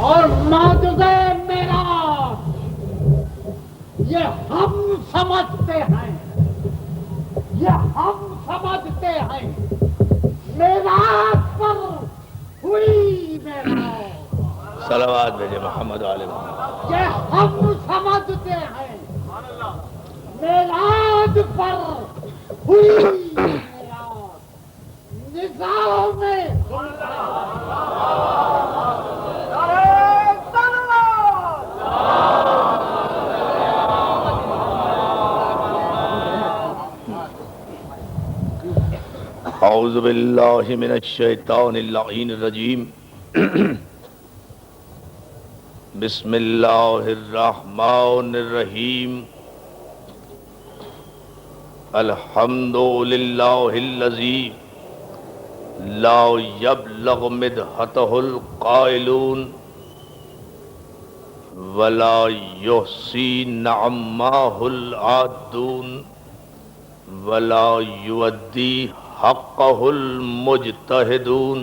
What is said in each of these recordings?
اور معجزہ معراج یہ ہم سمجھتے ہیں، یہ ہم سمجھتے ہیں معراج پر ہوئی معراج، صلوات بھیجے محمد علیہ محمد۔ یہ ہم سمجھتے ہیں معراج پر ہوئی معراج، نظام اعوذ باللہ من الشیطان اللعین الرجیم، بسم اللہ الرحمن الرحیم، الحمد للہ الذی لا یبلغ مدحتہ القائلون ولا یحصی نعماہ العادون ولا یؤدی حقہ المجتہدون،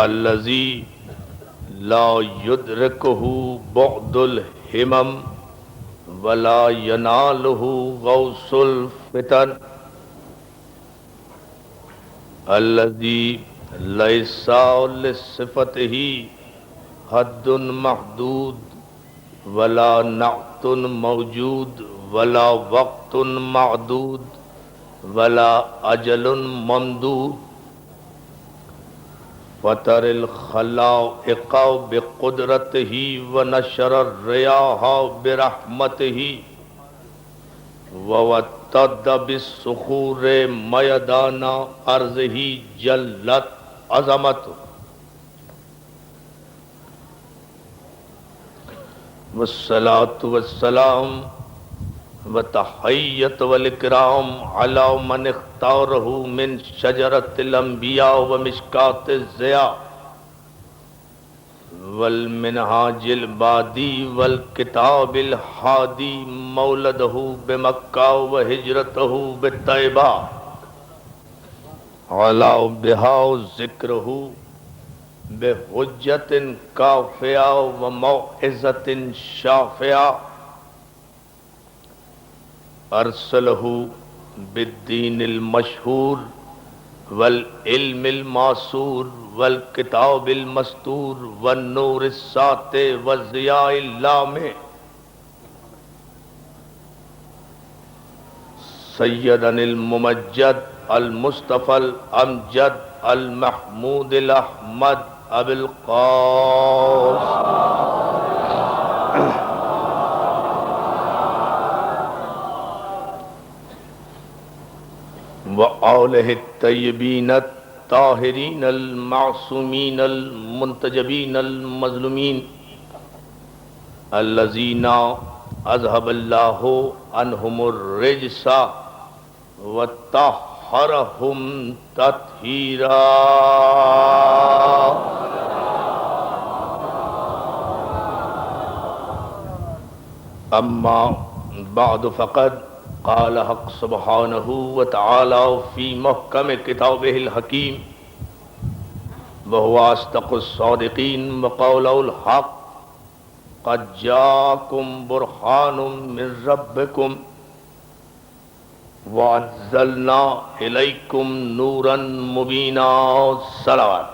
الذی لا یدرکہ بعد الہمم ولا ینالہ غوث الفتن، الذی لیس لصفتہ حد محدود ولا نعت موجود ولا وقت معدود ولا اجل ممدود، فطر الخلائق بقدرته ونشر الرياح برحمته ووتد بالصخور ميدان أرضه جلت عظمته، والصلاة والسلام والتحیت والإکرام علی من اختارہ من شجرۃ الانبیاء ومشکاۃ الضیاء والمنہاج البادی والکتاب الحادی، مولدہ بمکہ وہجرتہ بطیبہ، علی بہا ذکرہ بحجۃ کافیہ وموعظۃ شافیہ، ارسلہ بالدین المشہور والعلم الماثور والکتاب المستور والنور الساطع والضیاء اللامع، سیدنا الممجد المصطفى الامجد المحمود الاحمد ابی القاسم وآلہ الطیبین الطاہرین المعصومین المنتجبین المظلومین، الذین اذهب اللہ عنہم الرجس وطہرہم تطہیرا۔ اما بعد فقد قال حق سبحانہ وتعالی فی محکم کتابہ الحکیم، وہو اصدق الصادقین، وقولہ الحق، قد جاءکم برہان من ربکم وانزلنا الیکم نورا مبینا۔ صلوات۔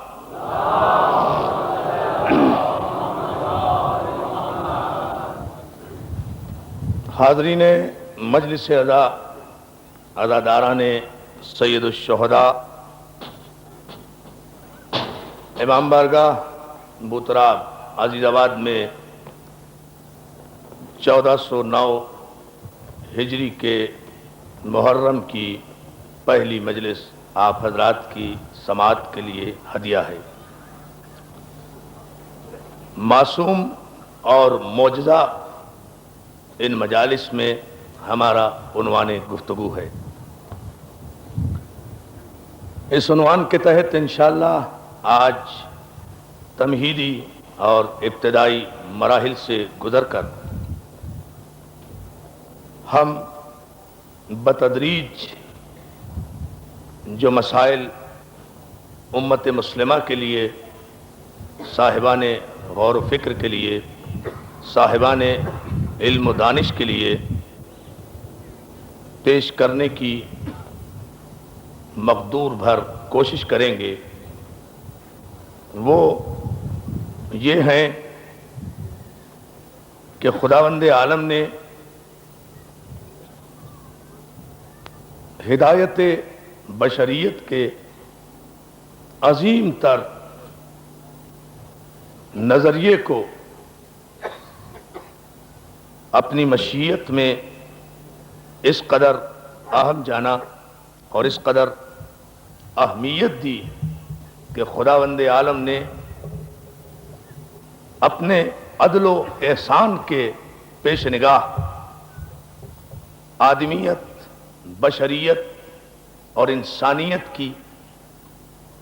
حاضرین مجلس عزاداران سید الشہداء امام بارگاہ بوتراب عزیز آباد میں 1409 ہجری کے محرم کی پہلی مجلس آپ حضرات کی سماعت کے لیے ہدیہ ہے۔ معصوم اور معجزہ ان مجالس میں ہمارا عنوان گفتگو ہے۔ اس عنوان کے تحت انشاءاللہ آج تمہیدی اور ابتدائی مراحل سے گزر کر ہم بتدریج جو مسائل امت مسلمہ کے لیے صاحبان غور و فکر کے لیے، صاحبان علم و دانش کے لیے پیش کرنے کی مقدور بھر کوشش کریں گے، وہ یہ ہیں کہ خداوند عالم نے ہدایت بشریت کے عظیم تر نظریے کو اپنی مشیت میں اس قدر اہم جانا اور اس قدر اہمیت دی کہ خداوند عالم نے اپنے عدل و احسان کے پیش نگاہ آدمیت، بشریت اور انسانیت کی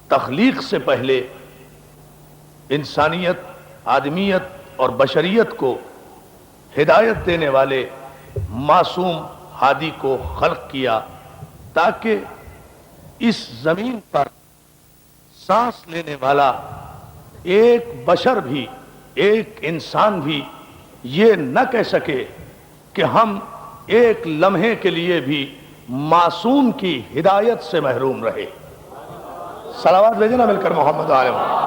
تخلیق سے پہلے انسانیت، آدمیت اور بشریت کو ہدایت دینے والے معصوم ہادی کو خلق کیا تاکہ اس زمین پر سانس لینے والا ایک بشر بھی، ایک انسان بھی یہ نہ کہہ سکے کہ ہم ایک لمحے کے لیے بھی معصوم کی ہدایت سے محروم رہے۔ صلوات بھیجنا مل کر محمد علیہ وسلم۔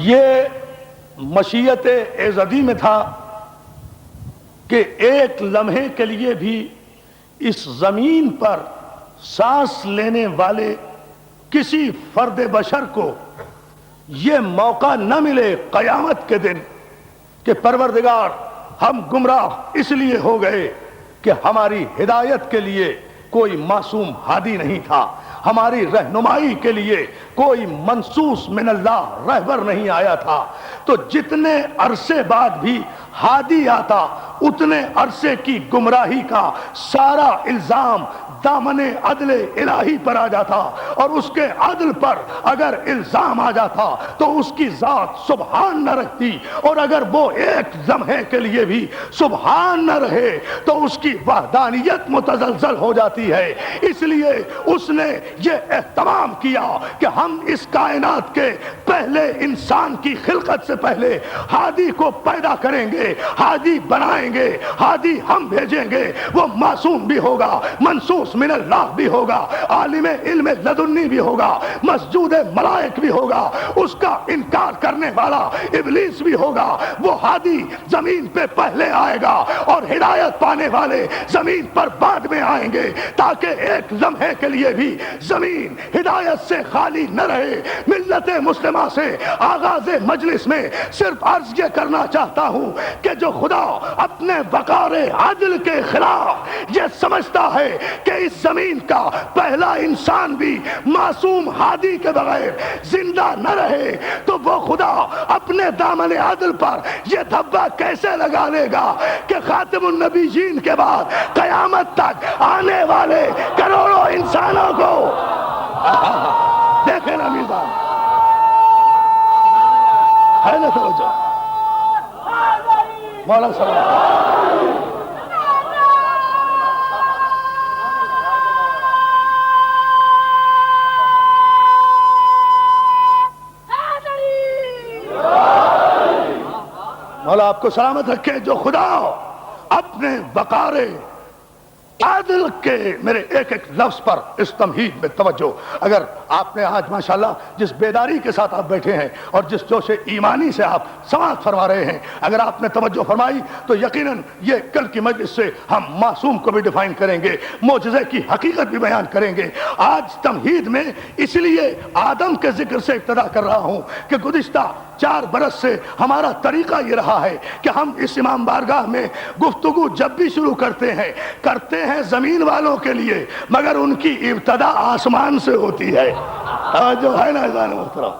یہ مشیت ایزدی میں تھا کہ ایک لمحے کے لیے بھی اس زمین پر سانس لینے والے کسی فرد بشر کو یہ موقع نہ ملے قیامت کے دن کہ پروردگار ہم گمراہ اس لیے ہو گئے کہ ہماری ہدایت کے لیے کوئی معصوم ہادی نہیں تھا، ہماری رہنمائی کے لیے کوئی منصوص من اللہ رہبر نہیں آیا تھا۔ تو جتنے عرصے بعد بھی ہادی آتا اتنے عرصے کی گمراہی کا سارا الزام دامن عدل الہی پر آ جاتا، اور اس کے عدل پر اگر الزام آ جاتا تو اس کی ذات سبحان نہ رکھتی، اور اگر وہ ایک لمحے کے لیے بھی سبحان نہ رہے تو اس کی وحدانیت متزلزل ہو جاتی ہے۔ اس لیے اس نے یہ اہتمام کیا کہ ہم اس کائنات کے پہلے انسان کی خلقت سے پہلے ہادی کو پیدا کریں گے، ہادی بنائیں گے، ہادی ہم بھیجیں گے، وہ معصوم بھی ہوگا، منصوص من اللہ بھی ہوگا، عالم علم لدنی بھی ہوگا، مسجود ملائک بھی ہوگا، اس کا انکار کرنے والا ابلیس بھی ہوگا۔ وہ ہادی زمین پہ پہلے آئے گا اور ہدایت پانے والے زمین پر بعد میں آئیں گے، تاکہ ایک لمحے کے لیے بھی زمین ہدایت سے خالی نہ رہے۔ ملت مسلمہ سے آغاز مجلس میں صرف عرض یہ کرنا چاہتا ہوں کہ جو خدا اپنے وقار عدل کے خلاف یہ سمجھتا ہے کہ اس زمین کا پہلا انسان بھی معصوم ہادی کے بغیر زندہ نہ رہے، تو وہ خدا اپنے دامن عدل پر یہ دھبا کیسے لگا لے گا کہ خاتم النبیین کے بعد قیامت تک آنے والے کروڑوں انسانوں کو دیکھیں نا میزان ہے نا توجہ مولا صاحب۔ مولا آپ کو سلامت رکھے۔ جو خدا اپنے وقار عادل کے میرے ایک ایک لفظ پر اس تمہید میں توجہ، اگر آپ نے آج ماشاءاللہ جس بیداری کے ساتھ آپ بیٹھے ہیں اور جس جوش ایمانی سے آپ سماعت فرما رہے ہیں، اگر آپ نے توجہ فرمائی تو یقیناً یہ کل کی مجلس سے ہم معصوم کو بھی ڈیفائن کریں گے، معجزے کی حقیقت بھی بیان کریں گے۔ آج تمہید میں اس لیے آدم کے ذکر سے ابتدا کر رہا ہوں کہ گزشتہ 4 برس سے ہمارا طریقہ یہ رہا ہے کہ ہم اس امام بارگاہ میں گفتگو جب بھی شروع کرتے ہیں زمین والوں کے لیے، مگر ان کی ابتدا آسمان سے ہوتی ہے، جو ہے نا عزیزان محترم،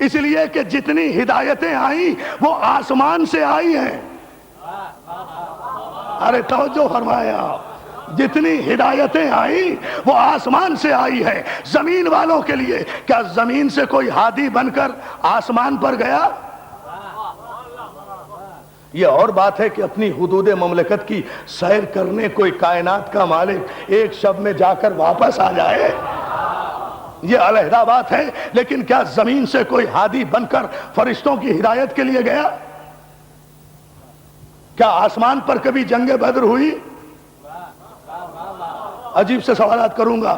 اس لیے کہ جتنی ہدایتیں آئیں وہ آسمان سے آئی ہیں۔ ارے توجہ فرمایا، جتنی ہدایتیں آئیں وہ آسمان سے آئی ہے زمین والوں کے لیے۔ کیا زمین سے کوئی ہادی بن کر آسمان پر گیا؟ یہ اور بات ہے کہ اپنی حدود مملکت کی سیر کرنے کوئی کائنات کا مالک ایک شب میں جا کر واپس آ جائے، یہ علیحدہ بات ہے، لیکن کیا زمین سے کوئی ہادی بن کر فرشتوں کی ہدایت کے لیے گیا؟ کیا آسمان پر کبھی جنگ بدر ہوئی؟ عجیب سے سوالات کروں گا،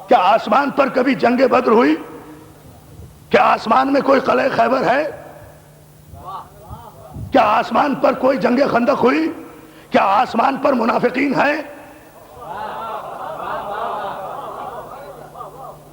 کیا آسمان پر کبھی جنگ بدر ہوئی؟ کیا آسمان میں کوئی قلعہ خیبر ہے؟ کیا آسمان پر کوئی جنگ خندق ہوئی؟ کیا آسمان پر منافقین ہیں؟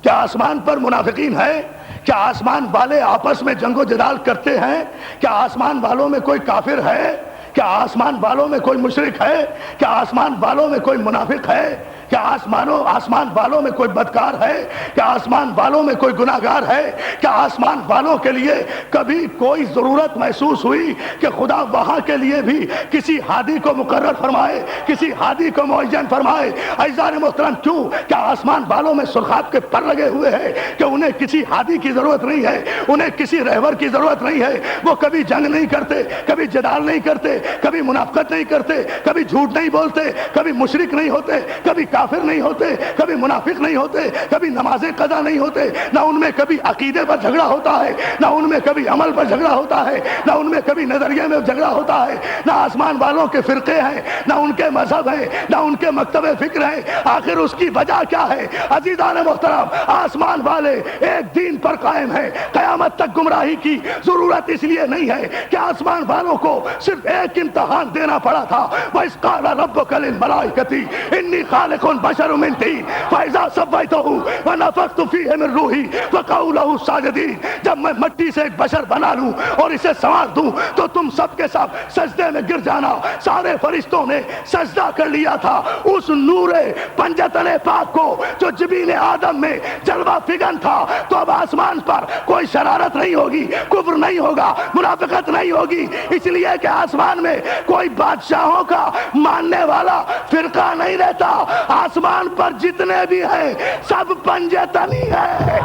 کیا آسمان پر منافقین ہیں؟ کیا آسمان والے آپس میں جنگ و جدال کرتے ہیں؟ کیا آسمان والوں میں کوئی کافر ہے؟ کیا آسمان والوں میں کوئی مشرک ہے؟ کیا آسمان والوں میں کوئی منافق ہے؟ کیا آسمان والوں میں کوئی بدکار ہے؟ کیا آسمان والوں میں کوئی گناہگار ہے؟ کیا آسمان والوں کے لیے کبھی کوئی ضرورت محسوس ہوئی کہ خدا وہاں کے لیے بھی کسی ہادی کو مقرر فرمائے، کسی ہادی کو معین فرمائے؟ عزیزان محترم، کیوں؟ کیا آسمان والوں میں سرخاب کے پر لگے ہوئے ہیں کہ انہیں کسی ہادی کی ضرورت نہیں ہے، انہیں کسی رہبر کی ضرورت نہیں ہے؟ وہ کبھی جنگ نہیں کرتے، کبھی جدال نہیں کرتے، کبھی منافقت نہیں کرتے، کبھی جھوٹ نہیں بولتے، کبھی مشرک نہیں ہوتے، کبھی کافر نہیں ہوتے، کبھی منافق نہیں ہوتے، کبھی نمازیں قضا نہیں ہوتے، نہ ان میں کبھی عقیدے پر جھگڑا ہوتا ہے، نہ ان میں کبھی عمل پر جھگڑا ہوتا ہے، نہ ان میں کبھی نظریے میں جھگڑا ہوتا ہے، نہ آسمان والوں کے فرقے ہیں، نہ ان کے مذہب ہیں، نہ ان کے مکتب فکر ہیں۔ آخر اس کی وجہ کیا ہے؟ عزیزان محترم، آسمان والے ایک دین پر قائم ہیں، قیامت تک گمراہی کی ضرورت اس لیے نہیں ہے کہ آسمان والوں کو صرف ایک امتحان دینا پڑا تھا۔ وَإِذْ قَالَ رَبُّكَ لِلْمَلَائِكَةِ إِنِّي خَالِقٌ بَشَرٌ مِّن طِينٍ فَإِذَا سَوَّيْتُهُ وَنَفَخْتُ فِيهِ مِن رُّوحِي فَقَعُوا لَهُ سَاجِدِينَ، جب میں مٹی سے ایک بشر بنا لوں اور اسے سنوار دوں تو تم سب کے سب سجدے میں گر جانا۔ سارے فرشتوں نے سجدہ کر لیا تھا اس نور پنجتن پاک کو جو جبین آدم میں جلوہ فگن تھا۔ تو اب آسمان پر کوئی شرارت نہیں ہوگی، کفر نہیں ہوگا، منافقت نہیں ہوگی، اس لیے کہ آسمان میں کوئی بادشاہوں کا ماننے والا فرقہ نہیں رہتا۔ آسمان پر جتنے بھی ہیں سب پنجتنی ہے۔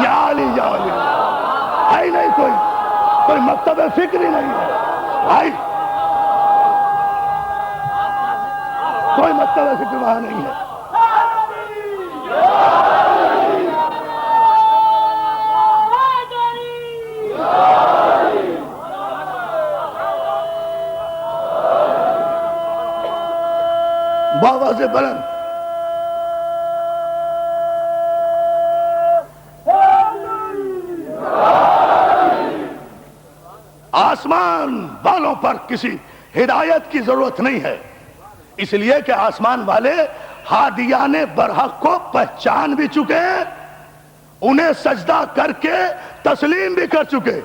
یا علی یا علی، ہے نہیں کوئی مکتب فکری نہیں ہے، کوئی مکتب فکر وہاں نہیں ہے۔ بآواز بلند آسمان والوں پر کسی ہدایت کی ضرورت نہیں ہے، اس لیے کہ آسمان والے ہادیان برحق کو پہچان بھی چکے، انہیں سجدہ کر کے تسلیم بھی کر چکے۔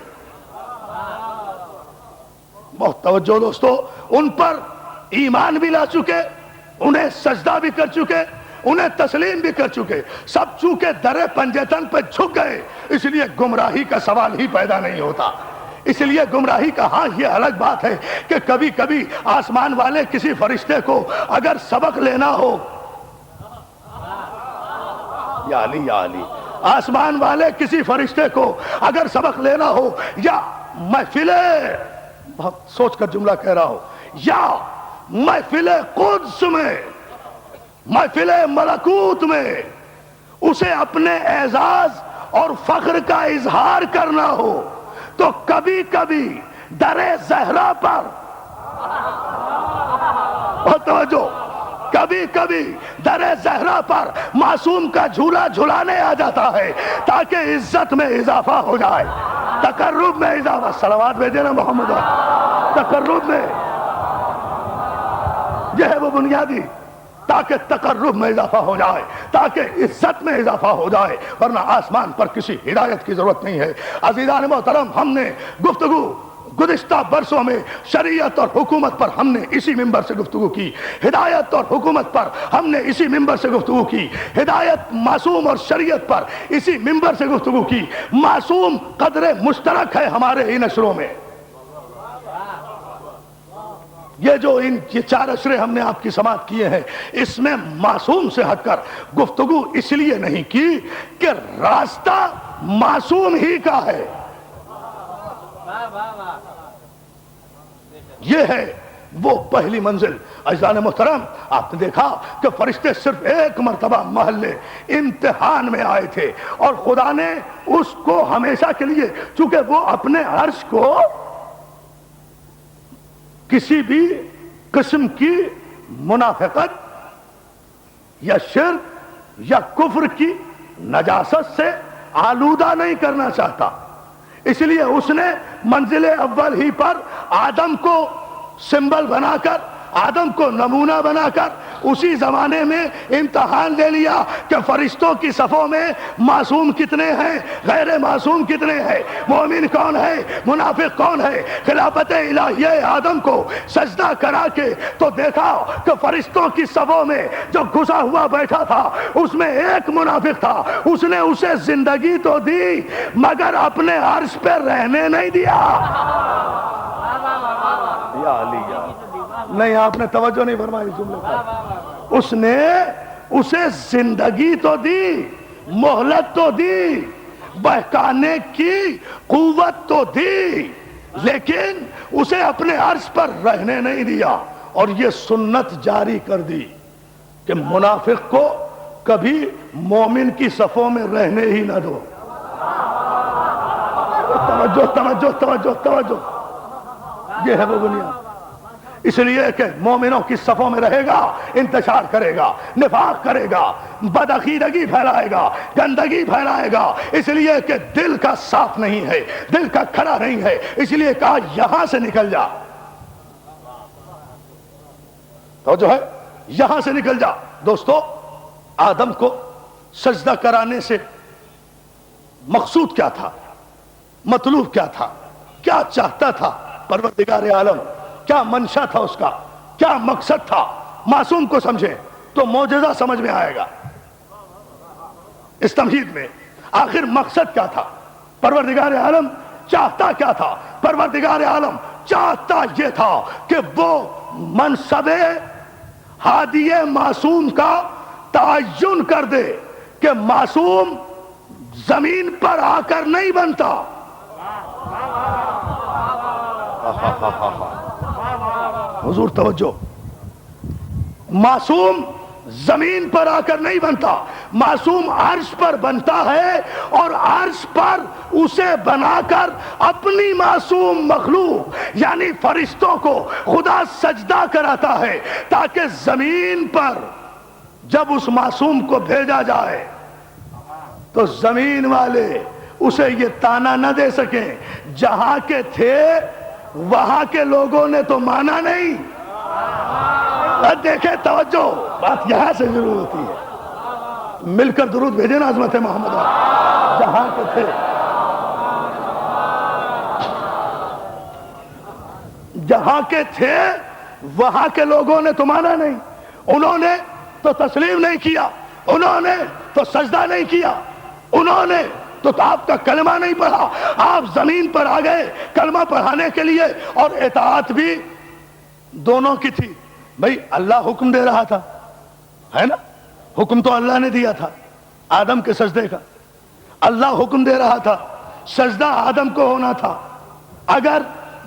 بہت توجہ دوستو، ان پر ایمان بھی لا چکے، انہیں سجدہ بھی کر چکے، انہیں تسلیم بھی کر چکے۔ سب چونکہ در پنجتن پہ جھک گئے، اس لیے گمراہی کا سوال ہی پیدا نہیں ہوتا۔ اس لیے گمراہی کا، ہاں یہ الگ بات ہے کہ کبھی کبھی آسمان والے کسی فرشتے کو اگر سبق لینا ہو، یا علی یا علی، آسمان والے کسی فرشتے کو اگر سبق لینا ہو، یا محفل، بہت سوچ کر جملہ کہہ رہا ہوں، یا محفل قدس میں، محفل ملکوت میں اسے اپنے اعزاز اور فخر کا اظہار کرنا ہو، تو کبھی کبھی در زہرا پر، بہت توجہ، کبھی کبھی در زہرا پر معصوم کا جھولا جھلانے آ جاتا ہے تاکہ عزت میں اضافہ ہو جائے، تقرب میں اضافہ۔ صلوات بھیجے نا محمد، تقرب میں، یہ ہے وہ بنیادی، تاکہ تقرب میں اضافہ ہو جائے، تاکہ عزت میں اضافہ ہو جائے، ورنہ آسمان پر کسی ہدایت کی ضرورت نہیں ہے۔ عزیزان محترم، ہم نے گفتگو گزشتہ برسوں میں شریعت اور حکومت پر ہم نے اسی ممبر سے گفتگو کی، ہدایت اور حکومت پر ہم نے اسی ممبر سے گفتگو کی، ہدایت معصوم اور شریعت پر اسی ممبر سے گفتگو کی۔ معصوم قدر مشترک ہے ہمارے ان اشروں میں۔ یہ جو یہ 4 اشرے ہم نے آپ کی سماعت کیے ہیں، اس میں معصوم سے ہٹ کر گفتگو اس لیے نہیں کی کہ راستہ معصوم ہی کا ہے۔ یہ ہے وہ پہلی منزل۔ عزیزان محترم، آپ نے دیکھا کہ فرشتے صرف ایک مرتبہ محلے امتحان میں آئے تھے، اور خدا نے اس کو ہمیشہ کے لیے، چونکہ وہ اپنے عرش کو کسی بھی قسم کی منافقت یا شرک یا کفر کی نجاست سے آلودہ نہیں کرنا چاہتا، اس لیے اس نے منزل اول ہی پر آدم کو سمبل بنا کر، آدم کو نمونہ بنا کر اسی زمانے میں امتحان لے لیا کہ فرشتوں کی صفوں میں معصوم کتنے ہیں، غیر معصوم کتنے ہیں، مومن کون ہے، منافق کون ہے۔ خلافت الہیہ آدم کو سجدہ کرا کے تو دیکھا کہ فرشتوں کی صفوں میں جو گھسا ہوا بیٹھا تھا اس میں ایک منافق تھا، اس نے اسے زندگی تو دی مگر اپنے عرش پہ رہنے نہیں دیا۔ یا علی یا نہیں، آپ نے توجہ نہیں فرمائی جملے پر۔ اس نے اسے زندگی تو دی، مہلت تو دی، بہکانے کی قوت تو دی، لیکن اسے اپنے عرش پر رہنے نہیں دیا، اور یہ سنت جاری کر دی کہ منافق کو کبھی مومن کی صفوں میں رہنے ہی نہ دو۔ توجہ توجہ توجہ توجہ، یہ ہے وہ بنیاد۔ اس لیے کہ مومنوں کی صفوں میں رہے گا، انتشار کرے گا، نفاق کرے گا، بدعقیدگی پھیلائے گا، گندگی پھیلائے گا، اس لیے کہ دل کا صاف نہیں ہے، دل کا کھڑا نہیں ہے، اس لیے کہا یہاں سے نکل جا۔ تو جو ہے یہاں سے نکل جا۔ دوستو، آدم کو سجدہ کرانے سے مقصود کیا تھا، مطلوب کیا تھا، کیا چاہتا تھا پروردگار عالم، کیا منشا تھا اس کا، کیا مقصد تھا؟ معصوم کو سمجھیں تو معجزہ سمجھ میں آئے گا۔ اس تمہید میں آخر مقصد کیا تھا، پروردگار عالم چاہتا کیا تھا؟ پروردگار عالم چاہتا یہ تھا کہ وہ منصب ہادی معصوم کا تعین کر دے کہ معصوم زمین پر آ کر نہیں بنتا۔ حضور توجہ، معصوم زمین پر آ کر نہیں بنتا، معصوم عرش پر بنتا ہے، اور عرش پر اسے بنا کر اپنی معصوم مخلوق یعنی فرشتوں کو خدا سجدہ کراتا ہے، تاکہ زمین پر جب اس معصوم کو بھیجا جائے تو زمین والے اسے یہ تانا نہ دے سکیں جہاں کے تھے وہاں کے لوگوں نے تو مانا نہیں۔ دیکھیں توجہ، بات یہاں سے ضرور ہوتی ہے۔ مل کر درود بھیجیں نا عظمت محمد، جہاں کے تھے، جہاں کے تھے وہاں کے لوگوں نے تو مانا نہیں، انہوں نے تو تسلیم نہیں کیا، انہوں نے تو سجدہ نہیں کیا، انہوں نے تو آپ کا کلمہ نہیں پڑھا۔ آپ زمین پر آ گئے کلمہ پڑھانے کے لیے، اور اطاعت بھی دونوں کی تھی۔ بھئی اللہ حکم دے رہا تھا، ہے نا، حکم تو اللہ نے دیا تھا آدم کے سجدے کا، اللہ حکم دے رہا تھا، سجدہ آدم کو ہونا تھا۔ اگر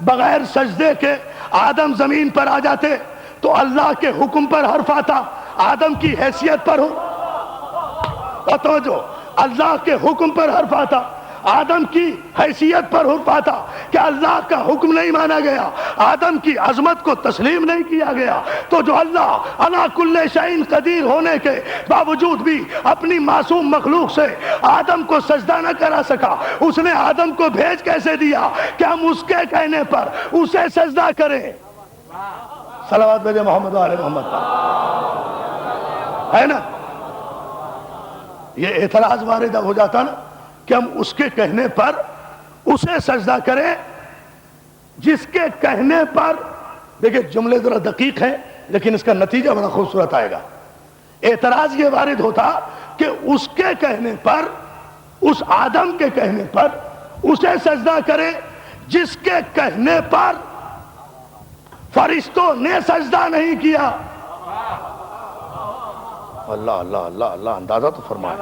بغیر سجدے کے آدم زمین پر آ جاتے تو اللہ کے حکم پر حرف آتا، آدم کی حیثیت پر ہو، اور توجہ، اللہ کے حکم پر حرف آتا، آدم کی حیثیت پر حرف آتا کہ اللہ کا حکم نہیں مانا گیا، آدم کی عظمت کو تسلیم نہیں کیا گیا، تو جو اللہ علی کل شیء قدیر ہونے کے باوجود بھی اپنی معصوم مخلوق سے آدم کو سجدہ نہ کرا سکا، اس نے آدم کو بھیج کیسے دیا کہ ہم اس کے کہنے پر اسے سجدہ کریں۔ صلوات بھیجے محمد و آل محمد پر، ہے نا؟ یہ اعتراض وارد ہو جاتا نا کہ ہم اس کے کہنے پر اسے سجدہ کریں جس کے کہنے پر، دیکھیں جملے ذرا دقیق ہیں لیکن اس کا نتیجہ بڑا خوبصورت آئے گا۔ اعتراض یہ وارد ہوتا کہ اس کے کہنے پر، اس آدم کے کہنے پر اسے سجدہ کرے جس کے کہنے پر فرشتوں نے سجدہ نہیں کیا۔ اللہ اللہ اللہ اللہ، اندازہ تو فرمائیں،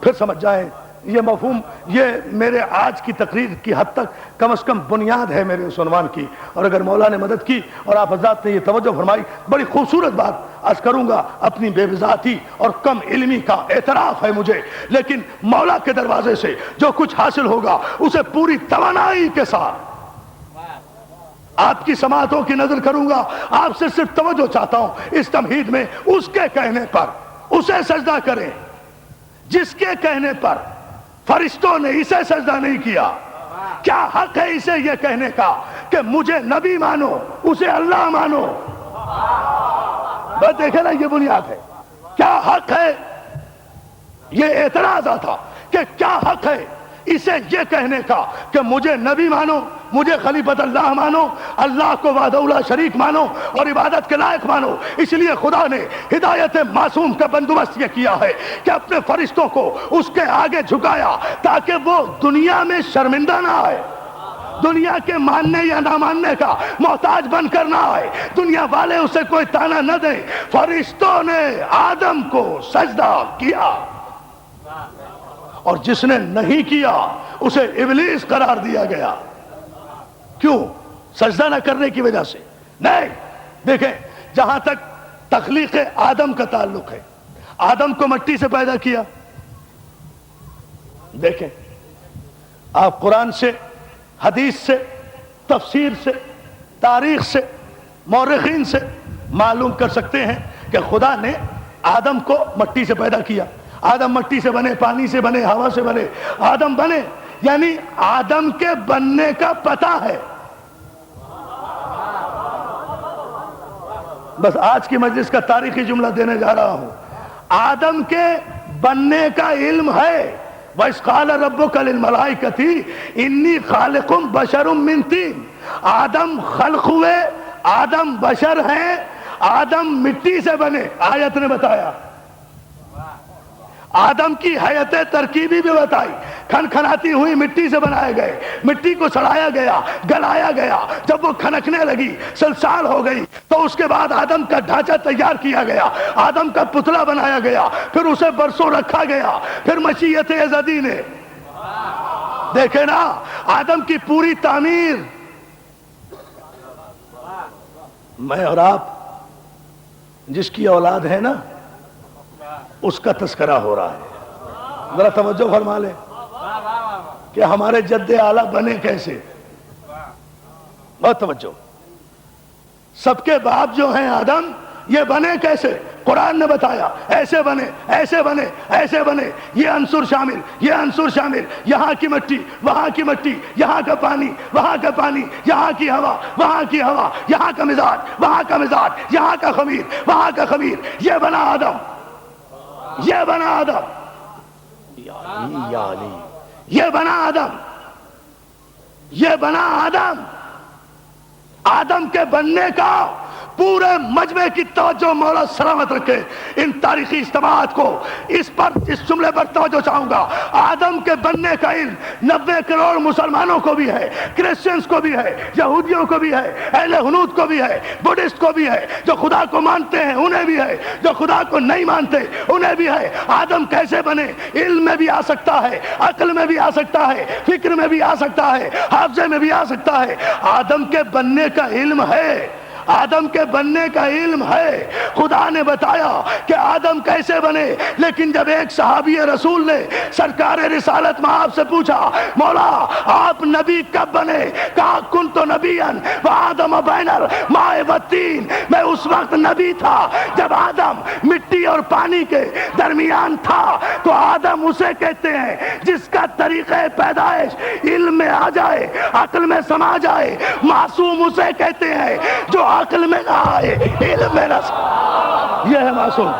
پھر سمجھ جائیں یہ مفہوم، یہ میرے آج کی تقریر کی حد تک کم از کم بنیاد ہے میرے اس عنوان کی، اور اگر مولا نے مدد کی اور آپ حضرات نے یہ توجہ فرمائی، بڑی خوبصورت بات عرض کروں گا، اپنی بے وضاحتی اور کم علمی کا اعتراف ہے مجھے، لیکن مولا کے دروازے سے جو کچھ حاصل ہوگا اسے پوری توانائی کے ساتھ آپ کی سماعتوں کی نظر کروں گا۔ آپ سے صرف توجہ چاہتا ہوں اس تمہید میں، اس کے کہنے پر اسے سجدہ کریں جس کے کہنے پر فرشتوں نے اسے سجدہ نہیں کیا۔ کیا حق ہے اسے یہ کہنے کا کہ مجھے نبی مانو، اسے اللہ مانو؟ بس دیکھیں نا، یہ بنیاد ہے۔ کیا حق ہے، یہ اعتراض تھا کہ کیا حق ہے اسے یہ کہنے کا کہ مجھے نبی مانو، مجھے خلیفۃ اللہ مانو، اللہ کو وحدہ لا شریک مانو اور عبادت کے لائق مانو۔ اس لیے خدا نے ہدایت معصوم کا بندوبست یہ کیا ہے کہ اپنے فرشتوں کو اس کے آگے جھکایا تاکہ وہ دنیا میں شرمندہ نہ آئے، دنیا کے ماننے یا نہ ماننے کا محتاج بن کر نہ آئے، دنیا والے اسے کوئی تانا نہ دیں۔ فرشتوں نے آدم کو سجدہ کیا، اور جس نے نہیں کیا اسے ابلیس قرار دیا گیا۔ کیوں؟ سجدہ نہ کرنے کی وجہ سے نہیں۔ دیکھیں، جہاں تک تخلیق آدم کا تعلق ہے، آدم کو مٹی سے پیدا کیا۔ دیکھیں، آپ قرآن سے، حدیث سے، تفسیر سے، تاریخ سے، مورخین سے معلوم کر سکتے ہیں کہ خدا نے آدم کو مٹی سے پیدا کیا۔ آدم مٹی سے بنے، پانی سے بنے، ہوا سے بنے، آدم بنے، یعنی آدم کے بننے کا پتہ ہے۔ بس آج کی مجلس کا تاریخی جملہ دینے جا رہا ہوں، آدم کے بننے کا علم ہے۔ وَإِذْ قَالَ رَبُّكَ لِلْمَلَائِكَةِ إِنِّي خَالِقٌ بَشَرٌ مِّن طِينٍ۔ آدم خلق ہوئے، آدم بشر ہیں، آدم مٹی سے بنے۔ آیت نے بتایا، آدم کی حیت ترکیبی بھی بتائی، کھنکھناتی ہوئی مٹی سے بنائے گئے، مٹی کو سڑایا گیا، گلایا گیا، جب وہ کھنکنے لگی، سلسال ہو گئی، تو اس کے بعد آدم کا ڈھانچہ تیار کیا گیا، آدم کا پتلا بنایا گیا، پھر اسے برسوں رکھا گیا، پھر مشیت ازدی نے، دیکھیں نا، آدم کی پوری تعمیر۔ میں اور آپ جس کی اولاد ہے نا، اس کا تذکرہ ہو رہا ہے۔ ذرا توجہ فرما لیں کہ ہمارے جد اعلیٰ بنے کیسے، بہت توجہ۔ سب کے باپ جو ہیں آدم، یہ بنے کیسے؟ قرآن نے بتایا، ایسے بنے، ایسے بنے، ایسے بنے، یہ عنصر شامل، یہ عنصر شامل، یہاں کی مٹی، وہاں کی مٹی، یہاں کا پانی، وہاں کا پانی، یہاں کی ہوا، وہاں کی ہوا، یہاں کا مزاج، وہاں کا مزاج، یہاں کا خمیر، وہاں کا خمیر، یہ بنا آدم، یہ بنا آدم، یہ بنا آدم، یہ بنا آدم۔ آدم کے بننے کا پورے مجمع کی توجہ مولا سلامت رکھے۔ ان تاریخی اجتماعات کو اس جملے پر توجہ چاہوں گا، آدم کے بننے کا علم 90 کروڑ مسلمانوں کو بھی ہے، کرسچنز کو بھی ہے، یہودیوں کو بھی ہے، اہل ہنود کو بھی ہے، بدھسٹ کو بھی ہے، جو خدا کو مانتے ہیں انہیں بھی ہے، جو خدا کو نہیں مانتے انہیں بھی ہے۔ آدم کیسے بنے؟ علم میں بھی آ سکتا ہے، عقل میں بھی آ سکتا ہے، فکر میں بھی آ سکتا ہے، حافظے میں بھی آ سکتا ہے۔ آدم کے بننے کا علم ہے، آدم کے بننے کا علم ہے۔ خدا نے بتایا کہ آدم کیسے بنے، لیکن جب ایک صحابی رسول نے سرکار رسالت مآب سے پوچھا، مولا آپ نبی کب بنے؟ کہا کنت نبیا وآدم بین الماء والطین، میں اس وقت نبی تھا جب آدم مٹی اور پانی کے درمیان تھا۔ تو آدم اسے کہتے ہیں جس کا طریقہ پیدائش علم میں آ جائے، عقل میں سما جائے۔ معصوم اسے کہتے ہیں جو عقل میں نہ آئے، علم میں نہ سما۔ یہ ہے معصوم،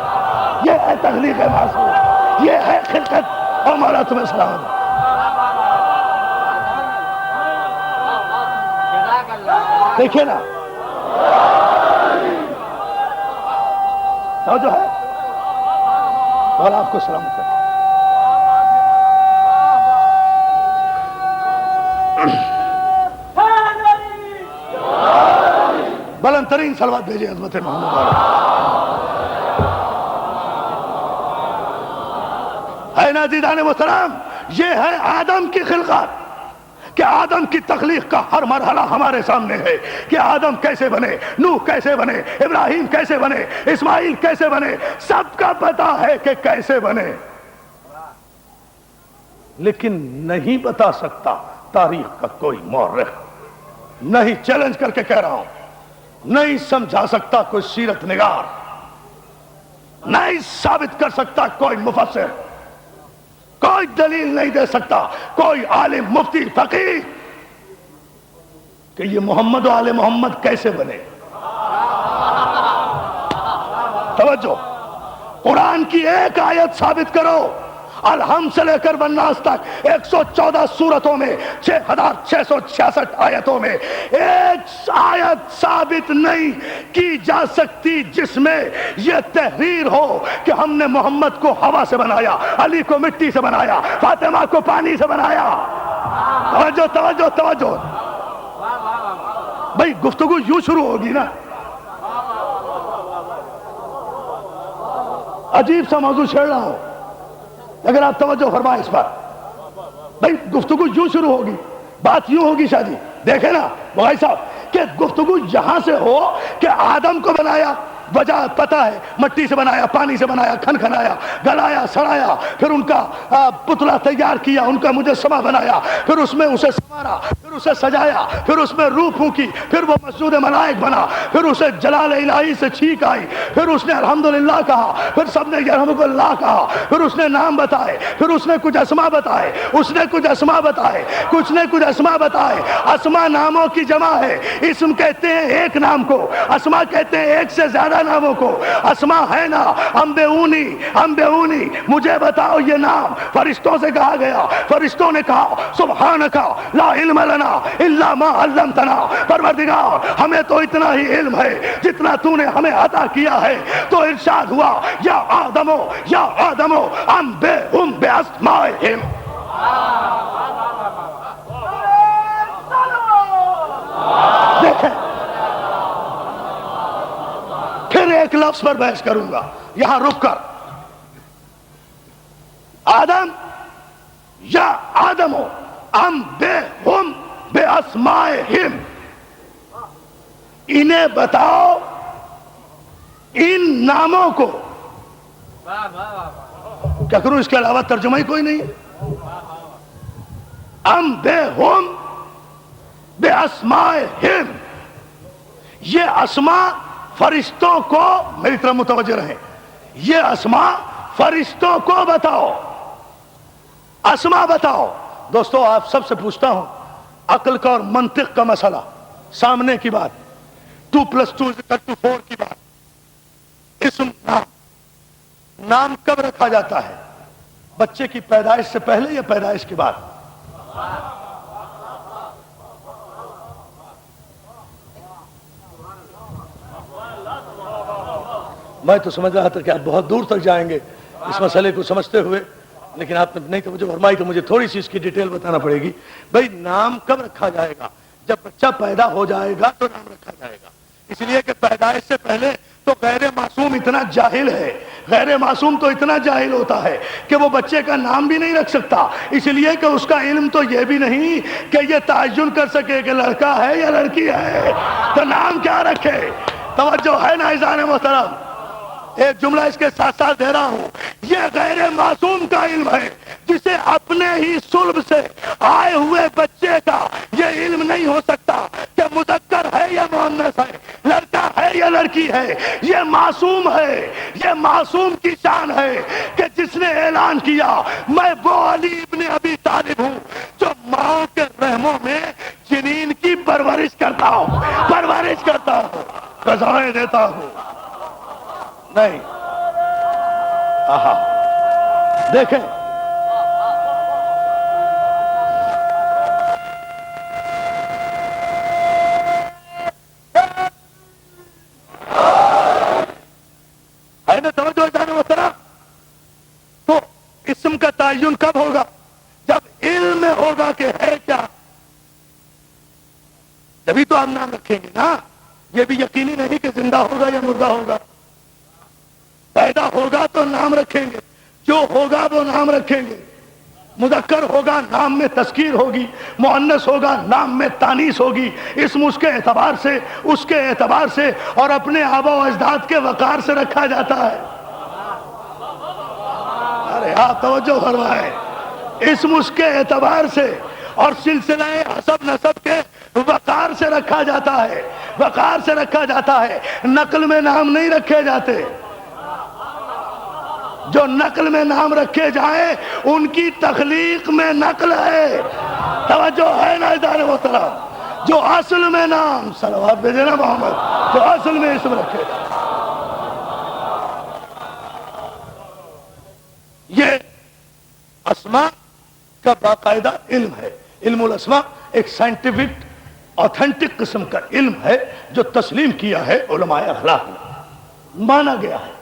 یہ ہے تخلیق معصوم، یہ ہے خلقت۔ اور مولا تمہیں سلام۔ دیکھیں نا، جو ہے مولا آپ کو سلامت کرے۔ بلند ترین صلوات بھیجے عظمت محمد علیہ۔ اے نازیدان محترم، یہ ہے آدم کی خلقت، کہ آدم کی تخلیق کا ہر مرحلہ ہمارے سامنے ہے کہ آدم کیسے بنے، نوح کیسے بنے، ابراہیم کیسے بنے، اسماعیل کیسے بنے، سب کا پتا ہے کہ کیسے بنے، لیکن نہیں بتا سکتا تاریخ کا کوئی مورخ، نہیں، چیلنج کر کے کہہ رہا ہوں، نہیں سمجھا سکتا کوئی سیرت نگار، نہیں ثابت کر سکتا کوئی مفسر، کوئی دلیل نہیں دے سکتا کوئی عالم، مفتی، فقیہ کہ یہ محمد و آل محمد کیسے بنے۔ توجہ، قرآن کی ایک آیت ثابت کرو، الحمد سے لے کر والناس تک 114 سورتوں میں 6666 آیتوں میں ایک آیت ثابت نہیں کی جا سکتی جس میں یہ تحریر ہو کہ ہم نے محمد کو ہوا سے بنایا، علی کو مٹی سے بنایا، فاطمہ کو پانی سے بنایا۔ توجہ توجہ توجہ، بھئی گفتگو یوں شروع ہوگی نا، عجیب سا موضوع چھیڑ رہا ہوں، اگر آپ توجہ فرمائیں اس پر، بھئی گفتگو یوں شروع ہوگی، بات یوں ہوگی شادی، دیکھیں نا بھائی صاحب کہ گفتگو یہاں سے ہو کہ آدم کو بنایا، وجہ پتہ ہے، مٹی سے بنایا، پانی سے بنایا، کھن کھنایا، گلایا، سڑایا، پھر ان کا پتلا تیار کیا، ان کا مجسمہ بنایا، پھر اس میں اسے سنوارا، پھر اسے سجایا، پھر اس میں روح پھونکی، پھر وہ مسجود ملائک بنا، پھر اسے جلال الہی سے چھینک آئی، پھر اس نے الحمدللہ کہا، پھر سب نے یرحمک اللہ کہا، پھر اس نے نام بتائے، پھر اس نے کچھ اسما بتائے، اس نے کچھ اسما بتائے، کچھ نے کچھ اسما بتائے۔ اسما ناموں کی جمع ہے، اسم کہتے ہیں ایک نام کو، اسما کہتے ہیں ایک سے زیادہ ناموں کو۔ اسما ہے نا، انبئونی انبئونی، مجھے بتاؤ یہ نام، فرشتوں سے کہا گیا، فرشتوں نے کہا سبحانک لا علم لنا الا ما علمتنا، پروردگار ہمیں تو اتنا ہی علم ہے جتنا تو نے ہمیں عطا کیا ہے۔ تو ارشاد ہوا یا آدمو انبئہم باسمائہم۔ دیکھیں، پھر ایک لفظ پر بحث کروں گا یہاں رک کر، آدم یا آدمو انبئہم باسمائہم، انہیں بتاؤ ان ناموں کو، کیا کروں اس کے علاوہ ترجمہ ہی کوئی نہیں ہے؟ انبئہم باسمائہم، یہ اسما فرشتوں کو، میری طرف متوجہ رہیں، یہ اسما فرشتوں کو بتاؤ، اسما بتاؤ۔ دوستو آپ سب سے پوچھتا ہوں، عقل کا اور منطق کا مسئلہ سامنے کی بات، 2+2=4 کی بات، اسم نام کب رکھا جاتا ہے؟ بچے کی پیدائش سے پہلے یا پیدائش کے بعد؟ میں تو سمجھ رہا تھا کہ آپ بہت دور تک جائیں گے اس مسئلے کو سمجھتے ہوئے، لیکن آپ نے نہیں توجہ فرمائی تو مجھے تھوڑی سی اس کی ڈیٹیل بتانا پڑے گی۔ بھئی نام کب رکھا جائے گا؟ جب بچہ پیدا ہو جائے گا تو نام رکھا جائے گا، اس لیے کہ پیدائش سے پہلے تو غیر معصوم اتنا جاہل ہے، غیر معصوم تو اتنا جاہل ہوتا ہے کہ وہ بچے کا نام بھی نہیں رکھ سکتا، اس لیے کہ اس کا علم تو یہ بھی نہیں کہ یہ تعین کر سکے کہ لڑکا ہے یا لڑکی ہے، تو نام کیا رکھے؟ توجہ ہے نا عزیزان محترم؟ ایک جملہ اس کے ساتھ ساتھ دے رہا ہوں، یہ غیر معصوم کا علم ہے جسے اپنے ہی صلب سے آئے ہوئے بچے کا یہ علم نہیں ہو سکتا کہ مذکر ہے یا مؤنث ہے، لڑکا ہے یا لڑکی ہے۔ یہ معصوم ہے، یہ معصوم کی شان ہے کہ جس نے اعلان کیا میں وہ علی ابن ابی طالب ہوں جو ماں کے رحموں میں جنین کی پرورش کرتا ہوں، پرورش کرتا ہوں، غذائیں دیتا ہوں۔ نہیں، دیکھیں ہے نا توجہ جانے محترم؟ تو اسم کا تعین کب ہوگا؟ جب علم میں ہوگا کہ ہے کیا، جبھی تو ہم نام رکھیں گے نا۔ یہ بھی یقینی نہیں کہ زندہ ہوگا یا مردہ ہوگا، پیدا ہوگا تو نام رکھیں گے، جو ہوگا وہ نام رکھیں گے۔ مذکر ہوگا نام میں تذکیر ہوگی، مؤنث ہوگا نام میں تانیث ہوگی، اسم اس کے اعتبار سے، اس کے اعتبار سے اور اپنے آبا و اجداد کے وقار سے رکھا جاتا ہے۔ ارے آپ توجہ فرمائیں، اسم اس کے اعتبار سے اور سلسلہ حسب نسب کے وقار سے رکھا جاتا ہے، وقار سے رکھا جاتا ہے، نقل میں نام نہیں رکھے جاتے۔ جو نقل میں نام رکھے جائیں ان کی تخلیق میں نقل ہے، توجہ ہے نا ادارے محترم؟ جو اصل میں نام، صلوات بھیجے نا محمد، جو اصل میں اسم رکھے جائیں، یہ اسماء کا باقاعدہ علم ہے۔ علم الاسماء ایک سائنٹیفک اوتھینٹک قسم کا علم ہے جو تسلیم کیا ہے علماء اخلاق نے، مانا گیا ہے۔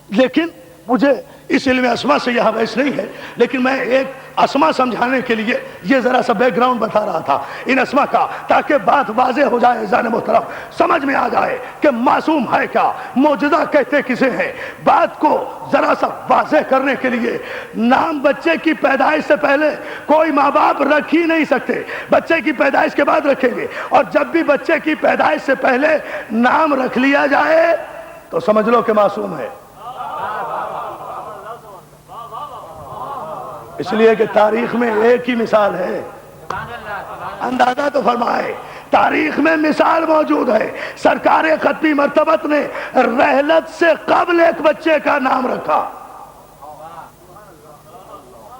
لیکن مجھے اس علم اسماء سے یہاں بحث نہیں ہے، لیکن میں ایک اسماء سمجھانے کے لیے یہ ذرا سا بیک گراؤنڈ بتا رہا تھا ان اسماء کا، تاکہ بات واضح ہو جائے، عزیزان محترم سمجھ میں آ جائے کہ معصوم ہے کیا، معجزہ کہتے کسے ہیں۔ بات کو ذرا سا واضح کرنے کے لیے، نام بچے کی پیدائش سے پہلے کوئی ماں باپ رکھ ہی نہیں سکتے، بچے کی پیدائش کے بعد رکھیں گے، اور جب بھی بچے کی پیدائش سے پہلے نام رکھ لیا جائے تو سمجھ لو کہ معصوم ہے۔ اس لیے کہ تاریخ میں ایک ہی مثال ہے، اندازہ تو فرمائے، تاریخ میں مثال موجود ہے۔ سرکار ختمی مرتبت نے رحلت سے قبل ایک بچے کا نام رکھا،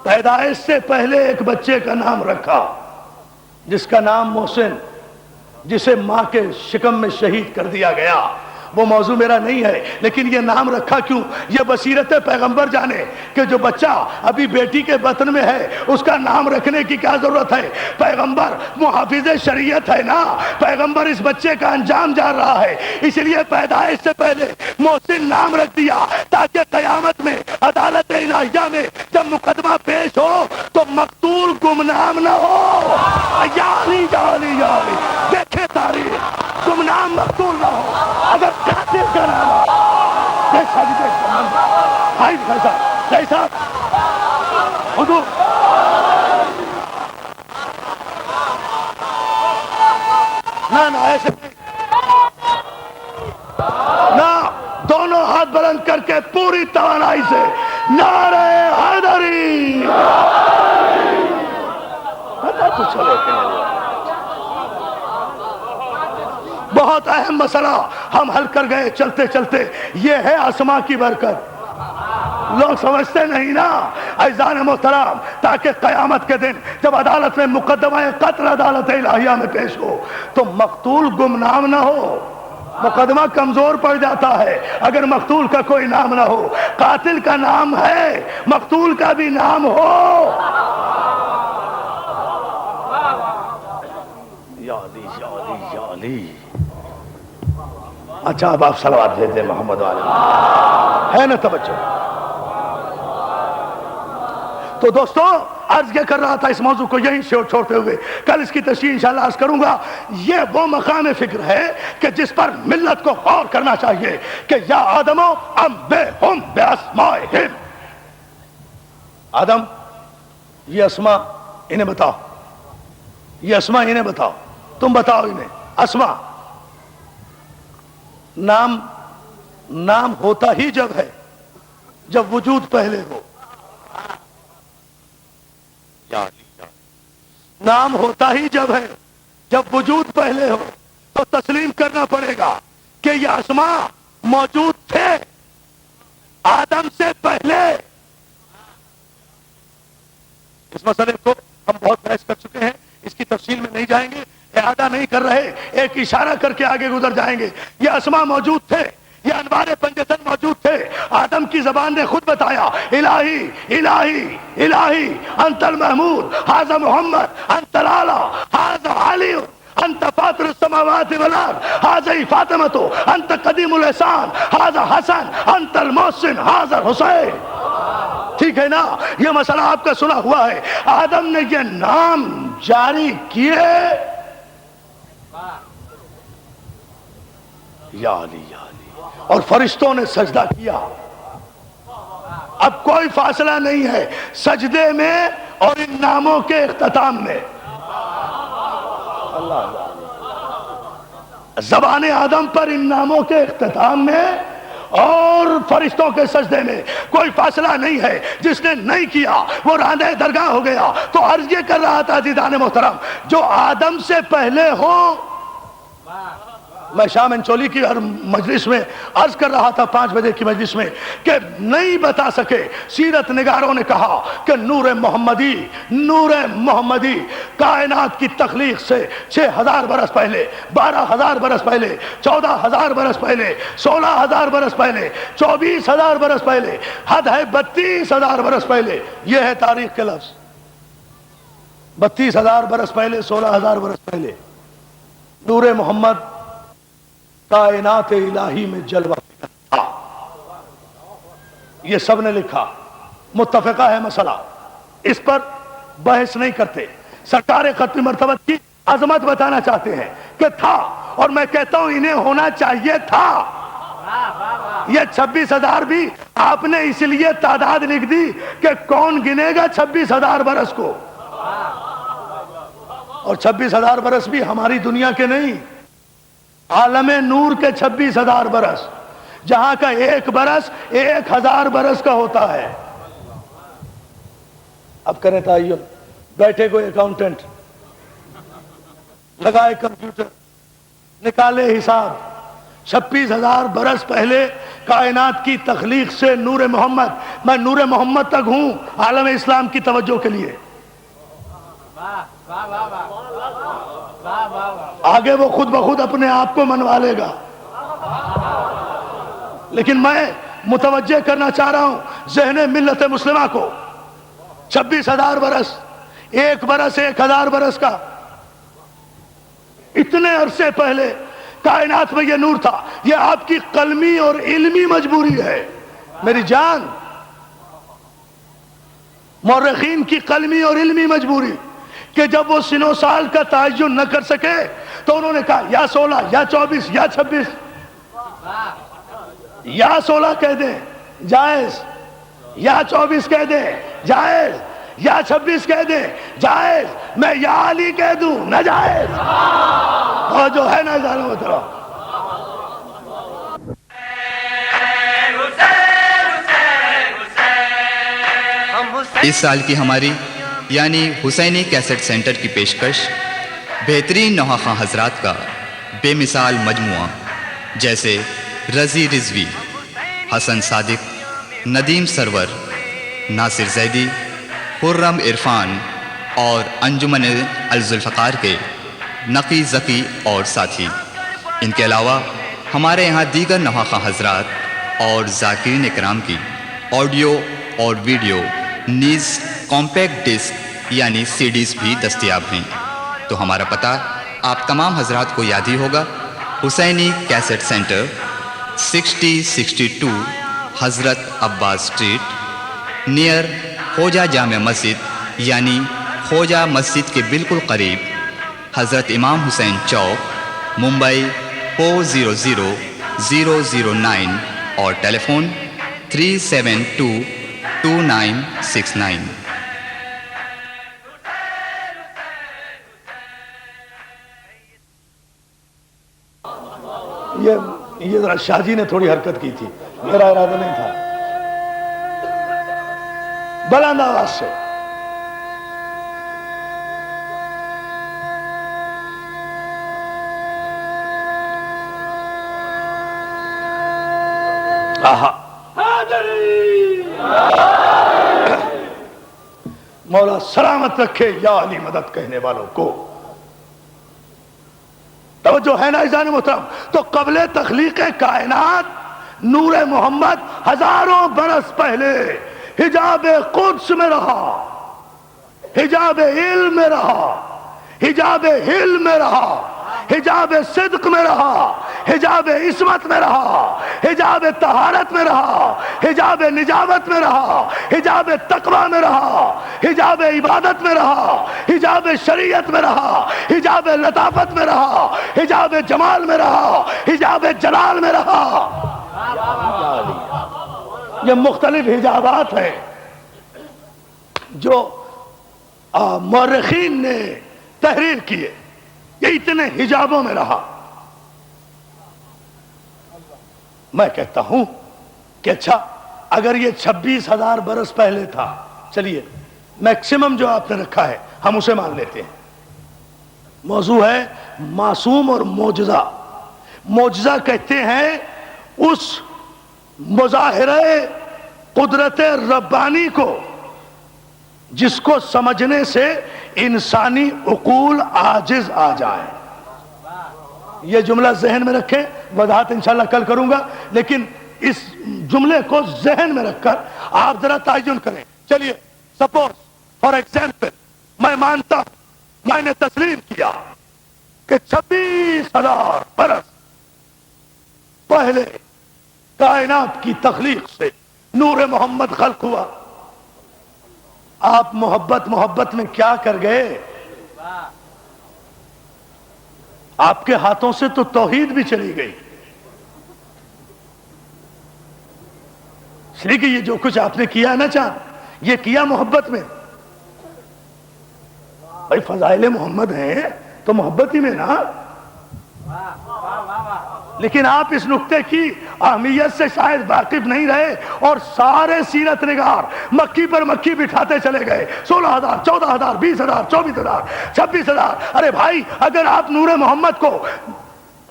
پیدائش سے پہلے ایک بچے کا نام رکھا جس کا نام محسن، جسے ماں کے شکم میں شہید کر دیا گیا۔ وہ موضوع میرا نہیں ہے، لیکن یہ نام رکھا کیوں، یہ بصیرت پیغمبر جانے کہ جو بچہ ابھی بیٹی کے بطن میں ہے اس کا نام رکھنے کی کیا ضرورت ہے۔ پیغمبر محافظ شریعت ہے نا، پیغمبر اس بچے کا انجام جان رہا ہے، اس لیے پیدائش سے پہلے محسن نام رکھ دیا، تاکہ قیامت میں عدالت الہیہ میں جب مقدمہ پیش ہو تو مقتول گمنام نہ ہو۔ یعنی دیکھے تاریخ، گمنام مقتول نہ ہو۔ اگر قاتل کا نام جیسا حضور نہ ایسے نہ، دونوں ہاتھ بلند کر کے پوری توانائی سے نعرہ حیدری، پتہ تو چلے کہ بہت اہم مسئلہ ہم حل کر گئے چلتے چلتے۔ یہ ہے اسماء کی برکت، لوگ سمجھتے نہیں نا عزیزان محترم، تاکہ قیامت کے دن جب عدالت میں مقدمہ قتل عدالت الہیہ میں پیش ہو تو مقتول گمنام نہ ہو۔ مقدمہ کمزور پڑ جاتا ہے اگر مقتول کا کوئی نام نہ ہو، قاتل کا نام ہے، مقتول کا بھی نام ہو۔ یا علی یا علی یا علی۔ اچھا اب آپ صلوات بھیج دیں محمد علیہ، ہے نا توجہ؟ تو دوستو عرض یہ کر رہا تھا اس موضوع کو یہیں سے چھوڑتے ہوئے، کل اس کی تشریح انشاءاللہ عرض کروں گا۔ یہ وہ مقام فکر ہے کہ جس پر ملت کو غور کرنا چاہیے کہ یا آدمو انبئہم باسمائہم، آدم یہ اسماء انہیں بتاؤ، یہ اسماء انہیں بتاؤ، تم بتاؤ انہیں اسماء۔ نام ہوتا ہی جب ہے جب وجود پہلے ہو، نام ہوتا ہی جب ہے جب وجود پہلے ہو، تو تسلیم کرنا پڑے گا کہ یہ اسماء موجود تھے آدم سے پہلے۔ اس مسئلے کو ہم بہت بحث کر چکے ہیں، اس کی تفصیل میں نہیں جائیں گے، اعادہ نہیں کر رہے، ایک اشارہ کر کے آگے گزر جائیں گے۔ یہ اسماء موجود تھے، یہ انوار پنجتن موجود تھے۔ آدم کی زبان نے خود بتایا، الہی الہی الہی انت المحمود، ھذا محمد انت الاعلی، ھذا علی انت فاطر السماوات والارض، ھذا فاطمۃ انت قدیم الاحسان، ھذا حسن انت المحسن، ھذا حسین۔ ٹھیک ہے نا، یہ مسئلہ آپ کا سنا ہوا ہے۔ آدم نے یہ نام جاری کیے، یا علی یا علی، اور فرشتوں نے سجدہ کیا۔ اب کوئی فاصلہ نہیں ہے، سجدے میں اور ان ناموں کے اختتام میں زبان آدم پر ان ناموں کے اختتام میں اور فرشتوں کے سجدے میں کوئی فاصلہ نہیں ہے. جس نے نہیں کیا وہ راندہ درگاہ ہو گیا. تو عرض یہ کر رہا تھا عزیزان محترم، جو آدم سے پہلے ہو، میں شام انچولی کی ہر مجلس میں عرض کر رہا تھا 5 بجے کی مجلس میں کہ نہیں بتا سکے. سیرت نگاروں نے کہا کہ نور محمدی کائنات کی تخلیق سے 6000 برس پہلے، 12000 برس پہلے، 14000 برس پہلے، 16000 برس پہلے، 24000 برس پہلے، حد ہے 32000 برس پہلے. یہ ہے تاریخ کے لفظ. 32000 برس پہلے، 16000 برس پہلے نور محمد کائنات الہی میں جلوہ تھا. یہ سب نے لکھا، متفقہ ہے مسئلہ، اس پر بحث نہیں کرتے. سرکار ختم مرتبت کی عظمت بتانا چاہتے ہیں کہ تھا، اور میں کہتا ہوں انہیں ہونا چاہیے تھا. یہ 26000 بھی آپ نے اس لیے تعداد لکھ دی کہ کون گنے گا 26000 برس کو. اور 26000 برس بھی ہماری دنیا کے نہیں، عالم نور کے 26000 برس، جہاں کا ایک برس 1000 برس کا ہوتا ہے. اب کریں تعین، بیٹھے کوئی اکاؤنٹنٹ، لگائے کمپیوٹر، نکالے حساب. 26000 برس پہلے کائنات کی تخلیق سے نور محمد، میں نور محمد تک ہوں عالم اسلام کی توجہ کے لیے. آگے وہ خود بخود اپنے آپ کو منوا لے گا، لیکن میں متوجہ کرنا چاہ رہا ہوں ذہن ملت مسلمہ کو. 26000 برس، ایک برس 1000 برس کا. اتنے عرصے پہلے کائنات میں یہ نور تھا. یہ آپ کی قلمی اور علمی مجبوری ہے میری جان، مورخین کی قلمی اور علمی مجبوری، کہ جب وہ سن و سال کا تعین نہ کر سکے تو انہوں نے کہا یا 16 یا 24 یا 26، یا 16 کہہ دیں جائز، یا 24 کہہ دیں جائز، یا 26 کہہ دیں جائز. میں یا علی کہہ دوں ناجائز. اور جو ہے نا جانا مطلب اس سال کی ہماری یعنی حسینی کیسٹ سینٹر کی پیشکش بہترین نوحہ حضرات کا بے مثال مجموعہ، جیسے رضی رضوی، حسن صادق، ندیم سرور، ناصر زیدی، خرم عرفان اور انجمن الذوالفقار کے نقی ذکی اور ساتھی. ان کے علاوہ ہمارے یہاں دیگر نوحہ حضرات اور ذاکرین اکرام کی آڈیو اور ویڈیو نیز کمپیکٹ ڈسک یعنی CDs بھی دستیاب ہیں. تو ہمارا پتہ آپ تمام حضرات کو یاد ہی ہوگا، حسینی کیسٹ سینٹر 6062 حضرت عباس اسٹریٹ، نیئر خوجہ جامع مسجد یعنی خوجہ مسجد کے بالکل قریب، حضرت امام حسین چوک، ممبئی 400009 اور ٹیلی فون 3722969. یہ ذرا شاہ جی نے تھوڑی حرکت کی تھی، میرا ارادہ نہیں تھا. بلند آواز سے مولا سلامت رکھے یا علی مدد کہنے والوں کو. توجہ ہے نا عزیزان محترم؟ تو قبل تخلیق کائنات نور محمد ہزاروں برس پہلے حجاب قدس میں رہا، حجاب علم میں رہا، حجاب حلم میں رہا، حجاب صدق میں رہا، حجاب عصمت میں رہا، حجاب طہارت میں رہا، حجاب نجابت میں رہا، حجاب تقوی میں رہا، حجاب عبادت میں رہا، حجاب شریعت میں رہا، حجاب لطافت میں رہا، حجاب جمال میں رہا، حجاب جلال میں رہا. یہ مختلف حجابات ہیں جو مورخین نے تحریر کیے، یہ اتنے حجابوں میں رہا. میں کہتا ہوں کہ اچھا اگر یہ 26,000 برس پہلے تھا، چلیے میکسیمم جو آپ نے رکھا ہے ہم اسے مان لیتے ہیں. موضوع ہے معصوم اور معجزہ. معجزہ کہتے ہیں اس مظاہرہ قدرت ربانی کو جس کو سمجھنے سے انسانی عقول عاجز آ جائے. یہ جملہ ذہن میں رکھیں، وضاحت انشاءاللہ کل کروں گا، لیکن اس جملے کو ذہن میں رکھ کر آپ ذرا تعین کریں. چلیے سپوز فار ایگزامپل میں مانتا ہوں، میں نے تسلیم کیا کہ 26,000 برس پہلے کائنات کی تخلیق سے نور محمد خلق ہوا. آپ محبت میں کیا کر گئے؟ آپ کے ہاتھوں سے تو توحید بھی چلی گئی. اس لیے کہ یہ جو کچھ آپ نے کیا نا چاند، یہ کیا محبت میں. بھائی فضائل محمد ہیں تو محبت ہی میں نا. لیکن آپ اس نقطے کی اہمیت سے شاید واقف نہیں رہے اور سارے سیرت نگار مکھی پر مکھی بٹھاتے چلے گئے. 16,000 14,000 20,000 24,000 26,000. ارے بھائی اگر آپ نور محمد کو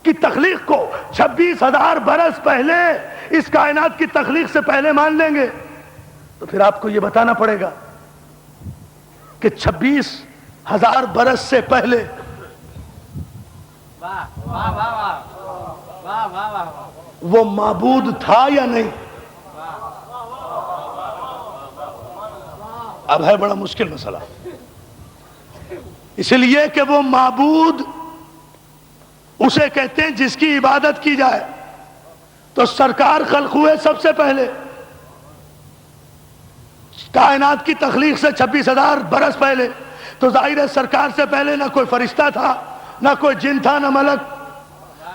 کی تخلیق کو 26,000 برس پہلے اس کائنات کی تخلیق سے پہلے مان لیں گے تو پھر آپ کو یہ بتانا پڑے گا کہ 26,000 برس سے پہلے وہ معبود تھا یا نہیں. اب ہے بڑا مشکل مسئلہ، اس لیے کہ وہ معبود اسے کہتے ہیں جس کی عبادت کی جائے. تو سرکار خلق ہوئے سب سے پہلے کائنات کی تخلیق سے 26,000 برس پہلے. تو ظاہر ہے سرکار سے پہلے نہ کوئی فرشتہ تھا، نہ کوئی جن تھا، نہ ملک،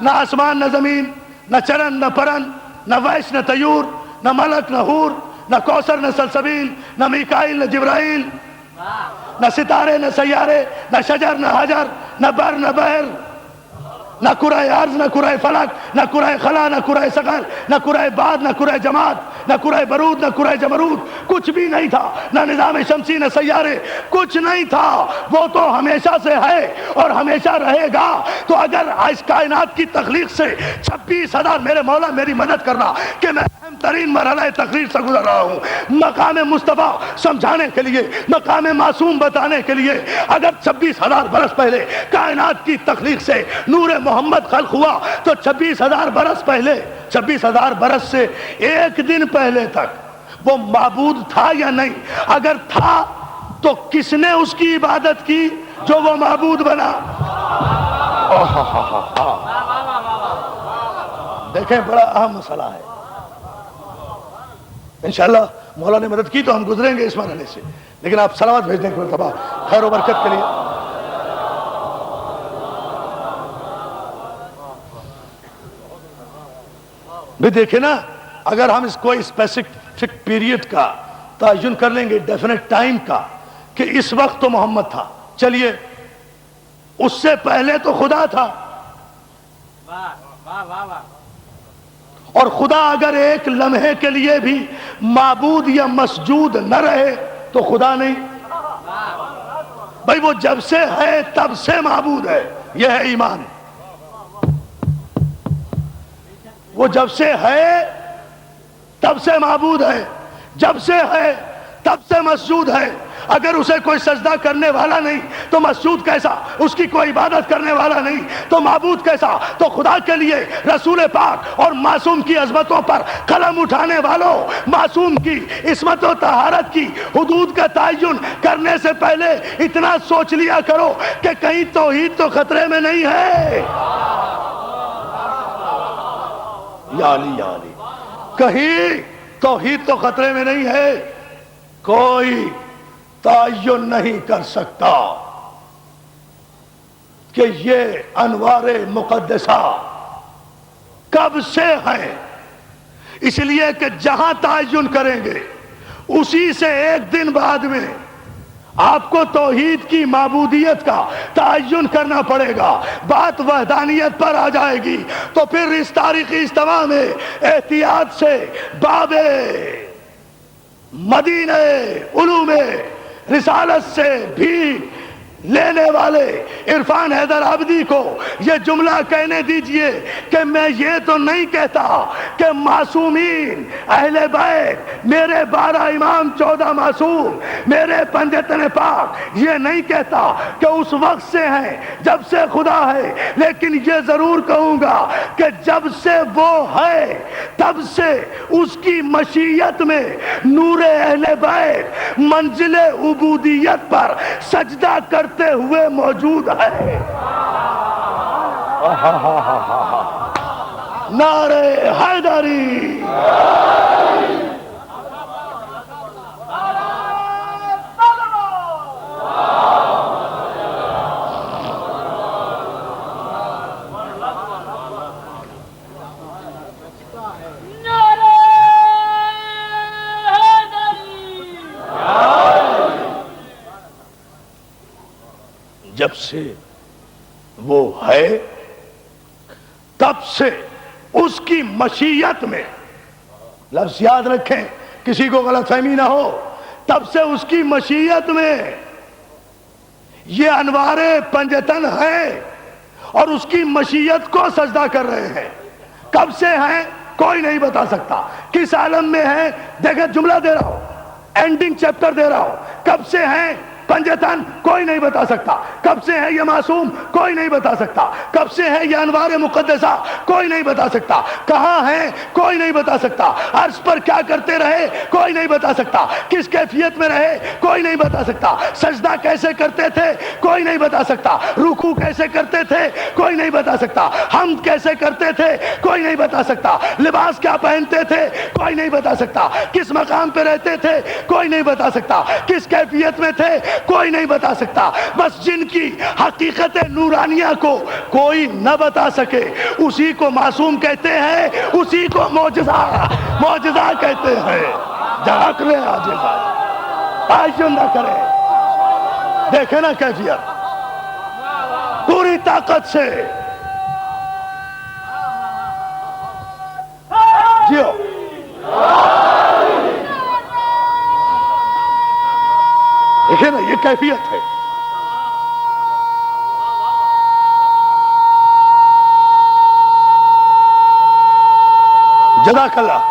نہ آسمان، نہ زمین، نہ چرن، نہ پرن، نہ ویش، نہ طیور، نہ ملک، نہ حور، نہ کوثر، نہ سلسبیل، نہ میکائیل، نہ جبرائیل، نہ ستارے، نہ سیارے، نہ شجر، نہ حجر، نہ بر، نہ بحر، نہ کرہ ارض، نہ کرہ فلک، نہ کرہ خلا، نہ کرہ ثقل، نہ کرہ باد، نہ کرہ جماد، نہ کرہ برود، نہ کرہ جبرود. کچھ بھی نہیں تھا. نہ نظام شمسی، نہ سیارے، کچھ نہیں تھا. وہ تو ہمیشہ سے ہے اور ہمیشہ رہے گا. تو اگر اس کائنات کی تخلیق سے 26,000، میرے مولا میری مدد کرنا کہ میں اہم ترین مرحلہ تقریر سے گزر رہا ہوں، مقام مصطفیٰ سمجھانے کے لیے، مقام معصوم بتانے کے لیے. اگر 26,000 برس پہلے کائنات کی تخلیق سے نور محمد خلق ہوا تو 26,000 برس پہلے، 26,000 برس سے ایک دن پہلے تک وہ معبود تھا یا نہیں؟ اگر تھا تو کس نے اس کی عبادت کی جو وہ معبود بنا؟ دیکھیں بڑا اہم مسئلہ ہے. انشاءاللہ مولا نے مدد کی تو ہم گزریں گے اس مرحلے سے. لیکن آپ سلامت بھیج دیں مرتبہ خیر و برکت کے لیے. بھی دیکھیں نا، اگر ہم اس کوئی اسپیسیفک پیریڈ کا تعین کر لیں گے، ڈیفینٹ ٹائم کا، کہ اس وقت تو محمد تھا، چلیے اس سے پہلے تو خدا تھا. اور خدا اگر ایک لمحے کے لیے بھی معبود یا مسجود نہ رہے تو خدا نہیں. بھائی وہ جب سے ہے تب سے معبود ہے، یہ ہے ایمان. وہ جب سے ہے تب سے معبود ہے، جب سے ہے تب سے مسجود ہے. اگر اسے کوئی سجدہ کرنے والا نہیں تو مسجود کیسا؟ اس کی کوئی عبادت کرنے والا نہیں تو معبود کیسا؟ تو خدا کے لیے رسول پاک اور معصوم کی عظمتوں پر قلم اٹھانے والوں، معصوم کی عصمت و طہارت کی حدود کا تعین کرنے سے پہلے اتنا سوچ لیا کرو کہ کہیں توحید تو خطرے میں نہیں ہے. یا علی یا علی، کہیں توحید تو خطرے میں نہیں ہے. کوئی تعین نہیں کر سکتا کہ یہ انوار مقدسہ کب سے ہیں، اس لیے کہ جہاں تعین کریں گے اسی سے ایک دن بعد میں آپ کو توحید کی معبودیت کا تعین کرنا پڑے گا. بات وحدانیت پر آ جائے گی تو پھر اس تاریخی اجتماع میں احتیاط سے باب مدینہ علوم رسالت سے بھی لینے والے عرفان حیدر عابدی کو یہ جملہ کہنے دیجئے کہ میں یہ تو نہیں کہتا کہ معصومین اہل بیت میرے 12 امام 14 معصوم میرے پنجتن پاک یہ نہیں کہتا کہ اس وقت سے ہیں جب سے خدا ہے، لیکن یہ ضرور کہوں گا کہ جب سے وہ ہے تب سے اس کی مشیت میں نور اہل بیت منزل عبودیت پر سجدہ کرتے ہوئے موجود ہے. نعرہ حیدری. جب سے وہ ہے تب سے اس کی مشیت میں، لفظ یاد رکھیں کسی کو غلط فہمی نہ ہو، تب سے اس کی مشیت میں یہ انوار پنجتن ہے اور اس کی مشیت کو سجدہ کر رہے ہیں. کب سے ہیں کوئی نہیں بتا سکتا. کس عالم میں ہیں دیکھیں، جملہ دے رہا ہوں، اینڈنگ چیپٹر دے رہا ہوں. کب سے ہیں پنجتن کوئی نہیں بتا سکتا. کب سے ہے یہ معصوم کوئی نہیں بتا سکتا. کب سے ہے یہ انوار مقدسہ کوئی نہیں بتا سکتا. کہاں ہیں کوئی نہیں بتا سکتا. عرش پر کیا کرتے رہے کوئی نہیں بتا سکتا. کس کیفیت میں رہے کوئی نہیں بتا سکتا. سجدہ کیسے کرتے تھے کوئی نہیں بتا سکتا. رکوع کیسے کرتے تھے کوئی نہیں بتا سکتا. حمد کیسے کرتے تھے کوئی نہیں بتا سکتا. لباس کیا پہنتے تھے کوئی نہیں بتا سکتا. کس مقام پہ رہتے تھے کوئی نہیں بتا سکتا. کس کیفیت میں تھے کوئی نہیں بتا سکتا. بس جن کی حقیقت نورانیہ کو کوئی نہ بتا سکے اسی کو معصوم کہتے ہیں، اسی کو معجزہ کہتے ہیں. جھاک لیں آج تعین نہ کریں. دیکھیں نا کیفیت پوری طاقت سے جیو. دیکھیں نا یہ کیفیت ہے. جزاک اللہ.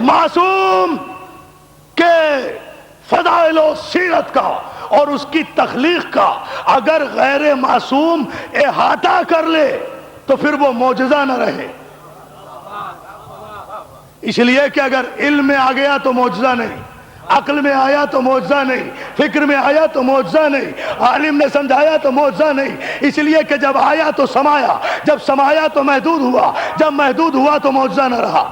معصوم کے فضائل و سیرت کا اور اس کی تخلیق کا اگر غیر معصوم احاطہ کر لے تو پھر وہ معجزہ نہ رہے. اس لیے کہ اگر علم میں آ گیا تو معجزہ نہیں، عقل میں آیا تو معجزہ نہیں، فکر میں آیا تو معجزہ نہیں، عالم نے سمجھایا تو معجزہ نہیں. اس لیے کہ جب آیا تو سمایا، جب سمایا تو محدود ہوا، جب محدود ہوا تو معجزہ نہ رہا.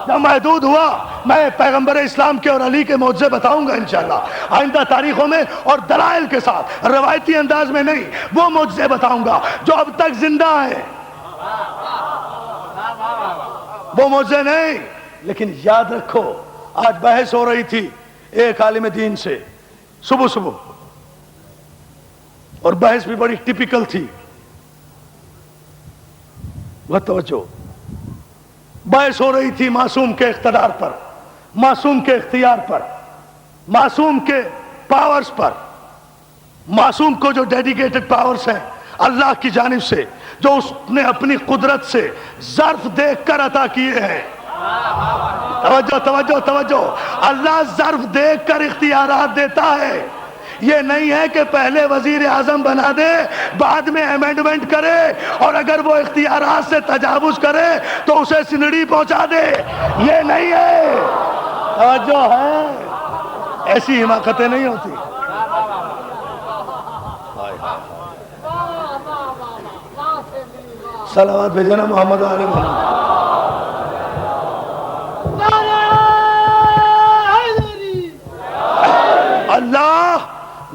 جب محدود ہوا میں پیغمبر اسلام کے اور علی کے معجزے بتاؤں گا انشاءاللہ آئندہ تاریخوں میں، اور دلائل کے ساتھ، روایتی انداز میں نہیں. وہ معجزے بتاؤں گا جو اب تک زندہ ہیں، وہ معجزے نہیں. لیکن یاد رکھو آج بحث ہو رہی تھی ایک عالم دین سے صبح اور بحث بھی بڑی ٹپیکل تھی. بہت توجہ. بحث ہو رہی تھی معصوم کے اقتدار پر، معصوم کے اختیار پر، معصوم کے پاورز پر. معصوم کو جو ڈیڈیکیٹڈ پاورز ہیں اللہ کی جانب سے، جو اس نے اپنی قدرت سے ظرف دیکھ کر عطا کیے ہیں. توجہ توجہ توجہ. اللہ ظرف دیکھ کر اختیارات دیتا ہے. یہ نہیں ہے کہ پہلے وزیر اعظم بنا دے بعد میں امینڈمنٹ کرے اور اگر وہ اختیارات سے تجاوز کرے تو اسے سنڑی پہنچا دے. یہ نہیں ہے. توجہ ہے. ایسی حماقتیں نہیں ہوتی. صلوات بھیجنا محمد علیہ محمد. اللہ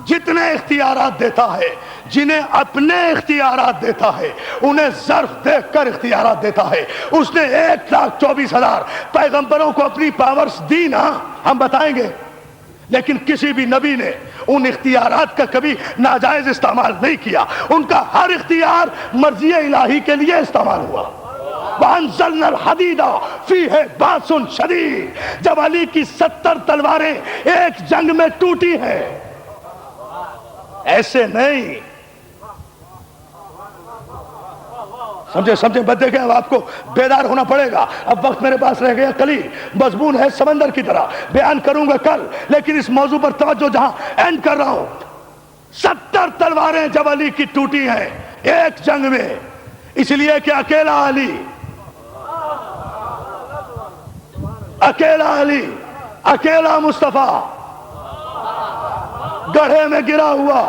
جتنے اختیارات دیتا ہے، جنہیں اپنے اختیارات دیتا ہے انہیں ظرف دیکھ کر اختیارات دیتا ہے. اس نے 1,24,000 پیغمبروں کو اپنی پاورز دی نا، ہم بتائیں گے، لیکن کسی بھی نبی نے ان اختیارات کا کبھی ناجائز استعمال نہیں کیا. ان کا ہر اختیار مرضی الہی کے لیے استعمال ہوا. وَأَنزَلْنَا الْحَدِيدَ فِيهِ بَأْسٌ شَدِيدٌ. جب علی کی 70 تلواریں ایک جنگ میں ٹوٹی ہیں، ایسے نہیں سمجھے بدے گئے. اب آپ کو بیدار ہونا پڑے گا. اب وقت میرے پاس رہ گیا قلیل، مضمون ہے سمندر کی طرح، بیان کروں گا کل، لیکن اس موضوع پر توجہ جہاں اینڈ کر رہا ہوں. 70 تلواریں جب علی کی ٹوٹی ہیں ایک جنگ میں، اس لیے کہ اکیلا علی، اکیلا مصطفیٰ گڑھے میں گرا ہوا،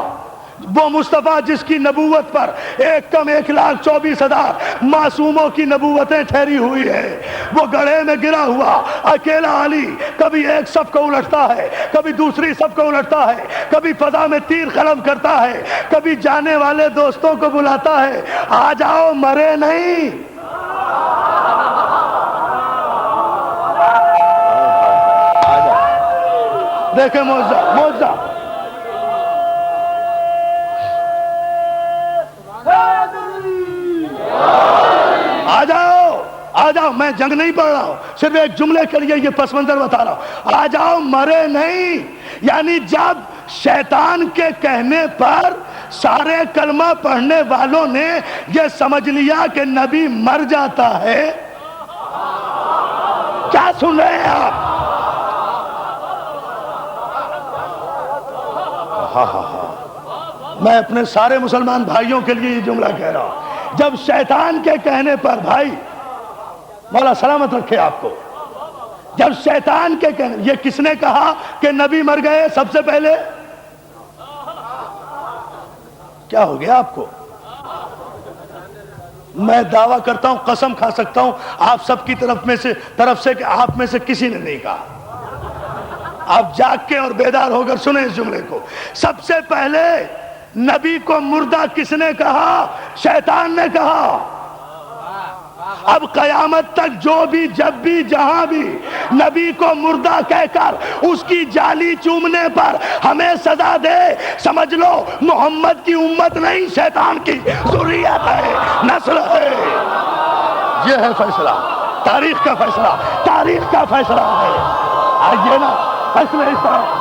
وہ مصطفیٰ جس کی نبوت پر 1,24,000 معصوموں کی نبوتیں ٹھہری ہوئی ہیں، وہ گڑھے میں گرا ہوا اکیلا علی کبھی ایک صف کو الٹتا ہے، کبھی دوسری صف کو الٹتا ہے، کبھی فضا میں تیر قلم کرتا ہے، کبھی جانے والے دوستوں کو بلاتا ہے، آ جاؤ مرے نہیں. دیکھیں معجزہ آ جاؤ. میں جنگ نہیں پڑھ رہا ہوں، صرف ایک جملے کے لیے یہ پس منظر بتا رہا ہوں. آ جاؤ مرے نہیں، یعنی جب شیطان کے کہنے پر سارے کلمہ پڑھنے والوں نے یہ سمجھ لیا کہ نبی مر جاتا ہے. کیا سن رہے ہیں آپ؟ میں اپنے سارے مسلمان بھائیوں کے لیے یہ جملہ کہہ رہا ہوں. جب شیطان کے کہنے پر، بھائی مولا سلامت رکھے آپ کو، جب شیطان کے کہنے، یہ کس نے کہا کہ نبی مر گئے سب سے پہلے؟ کیا ہو گیا آپ کو؟ میں دعویٰ کرتا ہوں، قسم کھا سکتا ہوں آپ سب کی طرف سے کہ آپ میں سے کسی نے نہیں کہا. آپ جاگ کے اور بیدار ہو کر سنیں اس جملے کو. سب سے پہلے نبی کو مردہ کس نے کہا؟ شیطان نے کہا. اب قیامت تک جو بھی، جب بھی، جہاں بھی نبی کو مردہ کہہ کر اس کی جالی چومنے پر ہمیں سزا دے، سمجھ لو محمد کی امت نہیں، شیطان کی ذریت ہے، نسل ہے. یہ ہے فیصلہ، تاریخ کا فیصلہ، تاریخ کا فیصلہ ہے. آئیے نا فیصلہ اس طرح.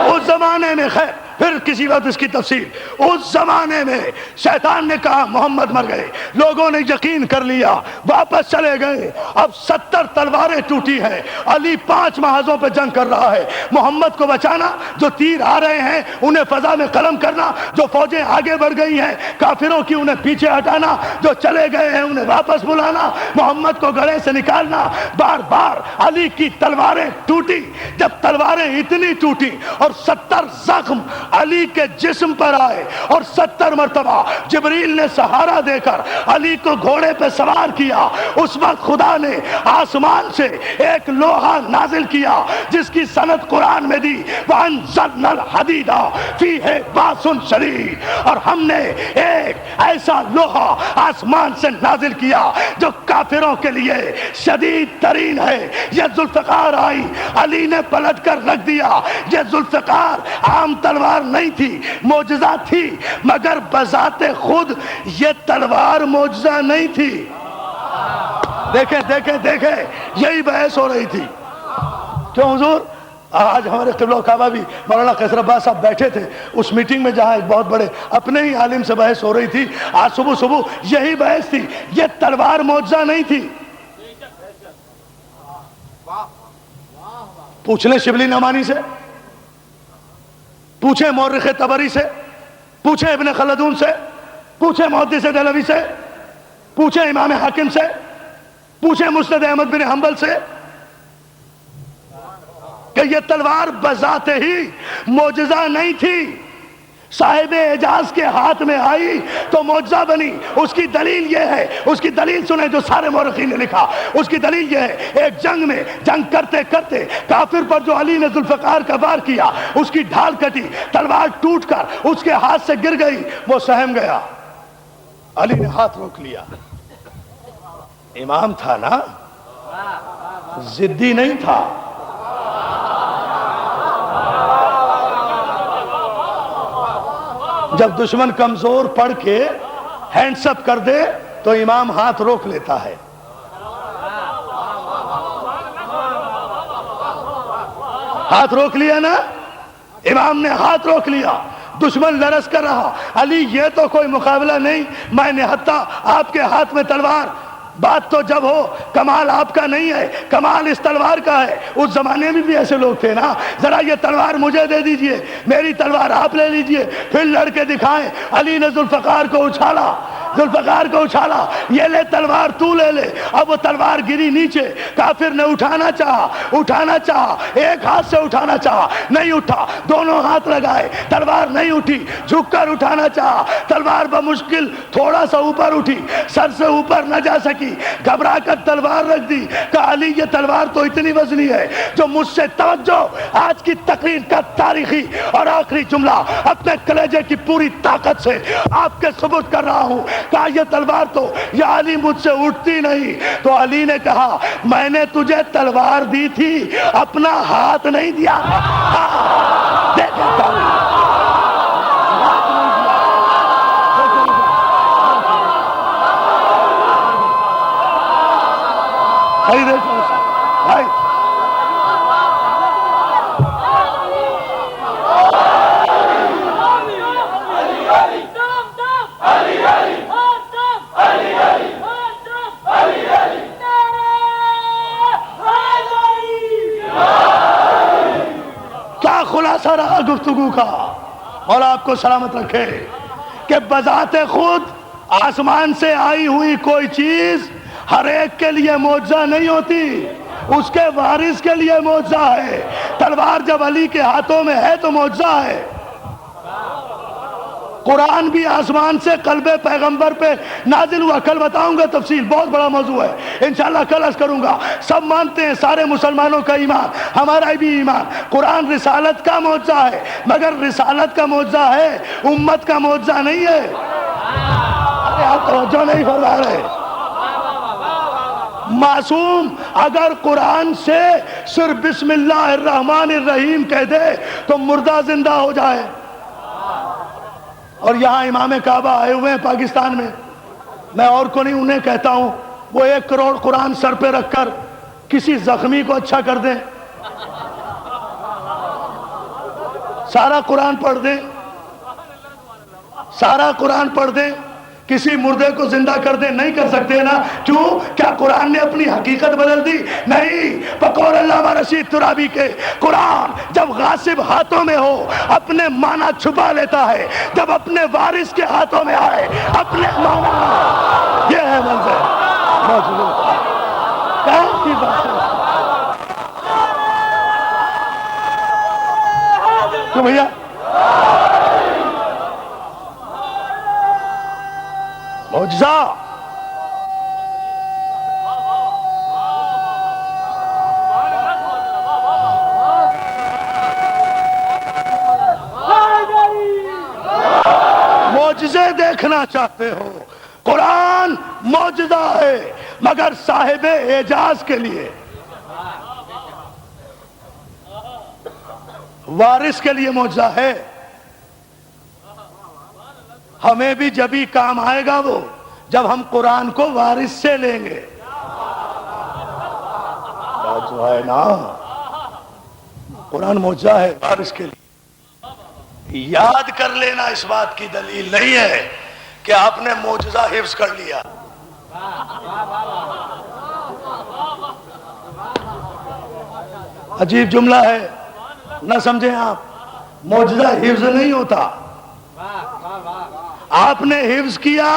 اس زمانے میں، خیر پھر کسی وقت اس کی تفصیل، اس زمانے میں شیطان نے کہا محمد مر گئے، لوگوں نے یقین کر لیا، واپس چلے گئے. اب 70 تلواریں ٹوٹی ہیں، علی 5 محاذوں پہ جنگ کر رہا ہے. محمد کو بچانا، جو تیر آ رہے ہیں انہیں فضا میں قلم کرنا، جو فوجیں آگے بڑھ گئی ہیں کافروں کی انہیں پیچھے ہٹانا، جو چلے گئے ہیں انہیں واپس بلانا، محمد کو گڑھے سے نکالنا. بار بار علی کی تلواریں ٹوٹی. جب تلواریں اتنی ٹوٹی اور 70 زخم علی کے جسم پر آئے اور 70 مرتبہ جبریل نے سہارا دے کر علی کو گھوڑے پہ سوار کیا، اس وقت خدا نے آسمان سے ایک لوہا نازل کیا جس کی سند قرآن میں دی، وَأَنزَلْنَا الْحَدِيدَ فِيهِ بَأْسٌ شَدِيدٌ. اور ہم نے ایک ایسا لوہا آسمان سے نازل کیا جو کافروں کے لیے شدید ترین ہے. یہ ذوالفقار آئی، علی نے پلٹ کر رکھ دیا. یہ ذوالفقار عام تلوار نہیں تھی، معجزہ تھی، مگر بذات خود یہ تلوار معجزہ نہیں تھی. دیکھیں یہی بحث ہو رہی تھی. کیوں حضور؟ آج ہمارے قبلہ و کعبہ بھی مولانا قیصر عباس صاحب بیٹھے تھے اس میٹنگ میں جہاں ایک بہت بڑے اپنے ہی عالم سے بحث ہو رہی تھی. آج صبح یہی بحث تھی. یہ تلوار معجزہ نہیں تھی. پوچھ لیں شبلی نعمانی سے، پوچھیں مورخ طبری سے، پوچھیں ابن خلدون سے، پوچھیں محدث دہلوی سے. پوچھیں امام حاکم سے، پوچھیں مسند احمد بن حنبل سے کہ یہ تلوار بذات ہی معجزہ نہیں تھی، صاحب اعجاز کے ہاتھ میں آئی تو معجزہ بنی۔ اس کی دلیل یہ ہے، اس کی دلیل سنیں جو سارے مورخین نے لکھا، اس کی دلیل یہ ہے، ایک جنگ میں جنگ کرتے کرتے کافر پر جو علی نے ذوالفقار کا وار کیا، اس کی ڈھال کٹی، تلوار ٹوٹ کر اس کے ہاتھ سے گر گئی، وہ سہم گیا، علی نے ہاتھ روک لیا۔ امام تھا نا، ضدی نہیں تھا۔ جب دشمن کمزور پڑ کے ہینڈس اپ کر دے تو امام ہاتھ روک لیتا ہے۔ ہاتھ روک لیا نا، امام نے ہاتھ روک لیا، دشمن لرز کر رہا، علی یہ تو کوئی مقابلہ نہیں، میں نہتا آپ کے ہاتھ میں تلوار، بات تو جب ہو کمال آپ کا نہیں ہے، کمال اس تلوار کا ہے۔ اس زمانے میں بھی ایسے لوگ تھے نا، ذرا یہ تلوار مجھے دے دیجئے، میری تلوار آپ لے لیجئے، پھر لڑ کے دکھائیں۔ علی نے ذوالفقار کو اچھالا، ذوالفقار کو اچھالا، یہ لے تلوار تو لے لے۔ اب وہ تلوار گری نیچے، کافر نے اٹھانا چاہا، ایک ہاتھ سے اٹھانا چاہا، نہیں اٹھا، دونوں ہاتھ لگائے، تلوار نہیں اٹھی، جھک کر اٹھانا چاہا، تلوار بمشکل تھوڑا سا اوپر اٹھی، سر سے اوپر نہ جا سکی، گھبرا کر تلوار رکھ دی۔ کہا علی یہ تلوار تو اتنی وزنی ہے جو مجھ سے، توجہ، آج کی تقریر کا تاریخی اور آخری جملہ اپنے کلیجے کی پوری طاقت سے آپ کے ثبوت کر رہا ہوں، کہا یہ تلوار تو یا علی مجھ سے اٹھتی نہیں۔ تو علی نے کہا میں نے تجھے تلوار دی تھی، اپنا ہاتھ نہیں دیا۔ بھائی کیا خلاصہ رہا گفتگو کا، اور آپ کو سلامت رکھے، کہ بذات خود آسمان سے آئی ہوئی کوئی چیز ہر ایک کے لیے معجزہ نہیں ہوتی، اس کے وارث کے لیے معجزہ ہے۔ تلوار جب علی کے ہاتھوں میں ہے تو معجزہ ہے۔ قرآن بھی آسمان سے قلب پیغمبر پہ نازل ہوا، کل بتاؤں گا تفصیل، بہت بڑا موضوع ہے، انشاءاللہ کل عرض کروں گا۔ سب مانتے ہیں، سارے مسلمانوں کا ایمان، ہمارا بھی ایمان، قرآن رسالت کا معجزہ ہے، مگر رسالت کا معجزہ ہے، امت کا معجزہ نہیں ہے۔ ارے آپ توجہ نہیں فرما رہے۔ معصوم اگر قرآن سے صرف بسم اللہ الرحمن الرحیم کہہ دے تو مردہ زندہ ہو جائے۔ اور یہاں امام کعبہ آئے ہوئے ہیں پاکستان میں، میں اور کو نہیں انہیں کہتا ہوں، وہ 1 کروڑ قرآن سر پہ رکھ کر کسی زخمی کو اچھا کر دیں، سارا قرآن پڑھ دیں، سارا قرآن پڑھ دیں، کسی مردے کو زندہ کر دیں، نہیں کر سکتے نا؟ کیوں؟ کیا قرآن نے اپنی حقیقت بدل دی؟ نہیں۔ بقول علامہ رشید ترابی کے، قرآن جب غاصب ہاتھوں میں ہو اپنے معنی چھپا لیتا ہے، جب اپنے وارث کے ہاتھوں میں آئے اپنے معنی، یہ ہے منظر موجود کی بات ہے۔ تو بھیا معجزہ، معجزے دیکھنا چاہتے ہو، قرآن معجزہ ہے، مگر صاحب اعجاز کے لیے، وارث کے لیے معجزہ ہے۔ ہمیں بھی جبھی کام آئے گا وہ جب ہم قرآن کو وارث سے لیں گے، جو ہے نا، قرآن معجزہ ہے وارث کے لیے۔ یاد کر لینا اس بات کی دلیل نہیں ہے کہ آپ نے معجزہ حفظ کر لیا۔ عجیب جملہ ہے، نہ سمجھیں آپ، معجزہ حفظ نہیں ہوتا۔ آپ نے حفظ کیا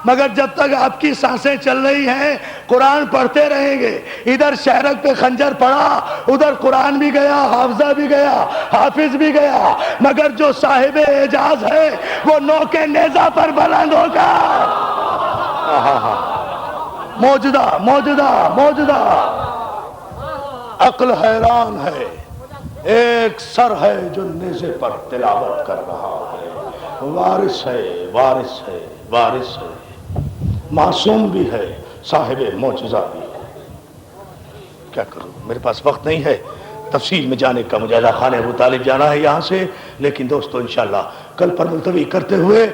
مگر جب تک آپ کی سانسیں چل رہی ہیں قرآن پڑھتے رہیں گے. ادھر شہرک پہ خنجر پڑا، ادھر قرآن بھی گیا، حافظہ بھی گیا، حافظ بھی گیا، مگر جو صاحب اعجاز ہے وہ نوکے نیزہ پر بلند ہوگا. موجودہ موجودہ موجودہ. عقل حیران ہے، ایک سر ہے جو نیزے پر تلاوت کر رہا ہے. وارث ہے، وارث ہے، وارث ہے، معصوم بھی ہے، صاحب معجزہ بھی ہے. کیا کروں، میرے پاس وقت نہیں ہے تفصیل میں جانے کا. مجھے خانہ ابو طالب جانا ہے یہاں سے، لیکن دوستو انشاءاللہ کل پر ملتوی کرتے ہوئے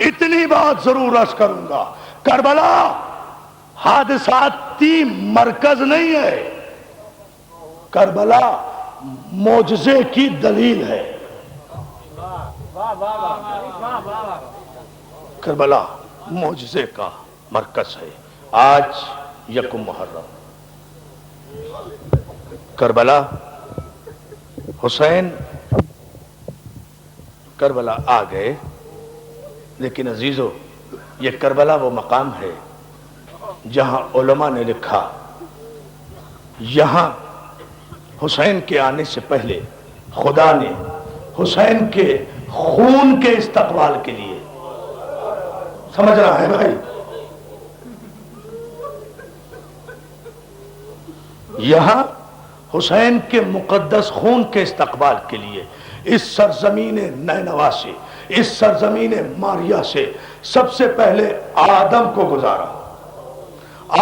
اتنی بات ضرور عرض کروں گا. کربلا حادثاتی مرکز نہیں ہے، کربلا معجزے کی دلیل ہے. کربلا معجزے کا مرکز ہے. آج یکم محرم، کربلا، حسین کربلا آ گئے. لیکن عزیزو، یہ کربلا وہ مقام ہے جہاں علماء نے لکھا یہاں حسین کے آنے سے پہلے خدا نے حسین کے خون کے استقبال کے لیے، سمجھ رہا ہے بھائی، یہاں حسین کے مقدس خون کے استقبال کے لیے اس سرزمین نینوا سے، اس سرزمین ماریا سے سب سے پہلے آدم کو گزارا.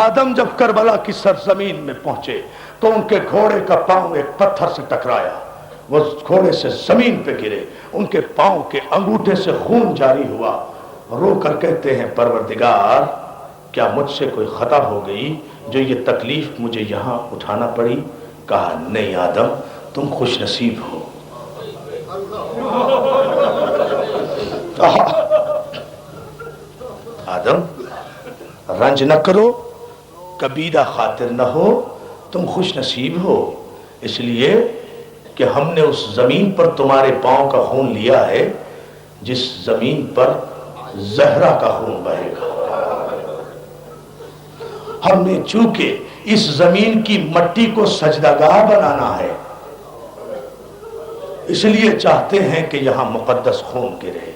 آدم جب کربلا کی سرزمین میں پہنچے تو ان کے گھوڑے کا پاؤں ایک پتھر سے ٹکرایا، وہ گھوڑے سے زمین پہ گرے، ان کے پاؤں کے انگوٹھے سے خون جاری ہوا. رو کر کہتے ہیں پروردگار کیا مجھ سے کوئی خطا ہو گئی جو یہ تکلیف مجھے یہاں اٹھانا پڑی؟ کہا نہیں آدم، تم خوش نصیب ہو. آدم رنج نہ کرو، کبیرہ خاطر نہ ہو، تم خوش نصیب ہو، اس لیے کہ ہم نے اس زمین پر تمہارے پاؤں کا خون لیا ہے جس زمین پر زہرا کا خون بہے گا. ہم نے چونکہ اس زمین کی مٹی کو سجدہ گاہ بنانا ہے، اس لیے چاہتے ہیں کہ یہاں مقدس خون گرے.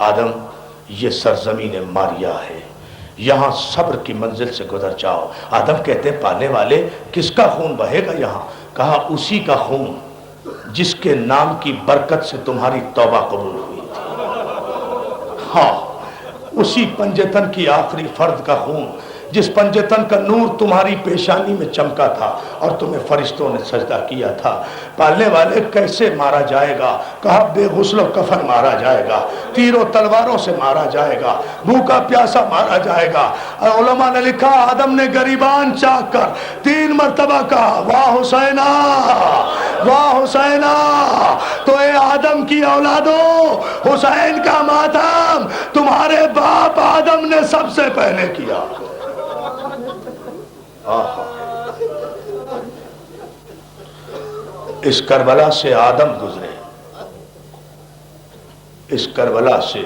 آدم یہ سرزمین ماریا ہے، یہاں صبر کی منزل سے گزر جاؤ. آدم کہتے ہیں پالنے والے کس کا خون بہے گا یہاں؟ کہا اسی کا خون جس کے نام کی برکت سے تمہاری توبہ قبول ہوئی تھی. ہاں، اسی پنجتن کی آخری فرد کا خون جس پنجتن کا نور تمہاری پیشانی میں چمکا تھا اور تمہیں فرشتوں نے سجدہ کیا تھا. پالنے والے کیسے مارا جائے گا؟ کہا بے غسل و کفن مارا جائے گا، تیروں تلواروں سے مارا جائے گا، بھوکا پیاسا مارا جائے گا. علماء نے لکھا آدم نے گریبان چاک کر 3 مرتبہ کہا واہ حسینہ، واہ حسینہ. تو اے آدم کی اولادو، حسین کا ماتم تمہارے باپ آدم نے سب سے پہلے کیا. اس کربلا سے آدم گزرے، اس کربلا سے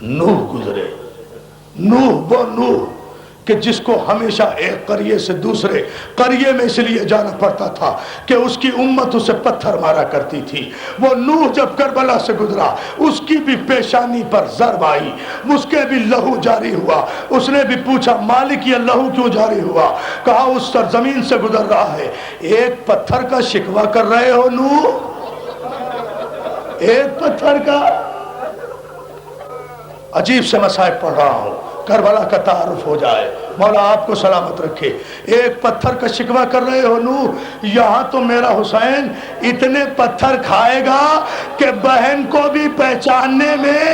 نوح گزرے. نوح وہ نوح کہ جس کو ہمیشہ ایک قریے سے دوسرے قریے میں اس لیے جانا پڑتا تھا کہ اس کی امت اسے پتھر مارا کرتی تھی. وہ نوح جب کربلا سے گزرا اس کی بھی پیشانی پر ضرب آئی، اس کے بھی لہو جاری ہوا. اس نے بھی پوچھا مالک یہ لہو کیوں جاری ہوا؟ کہا اس سرزمین سے گزر رہا ہے. ایک پتھر کا شکوہ کر رہے ہو نوح، ایک پتھر کا. عجیب سے مصائب پڑھ رہا ہوں، کربلا کا تعارف ہو جائے، مولا آپ کو سلامت رکھے. ایک پتھر کا شکوہ کر رہے ہو نوح، یہاں تو میرا حسین اتنے پتھر کھائے گا کہ بہن کو بھی پہچاننے میں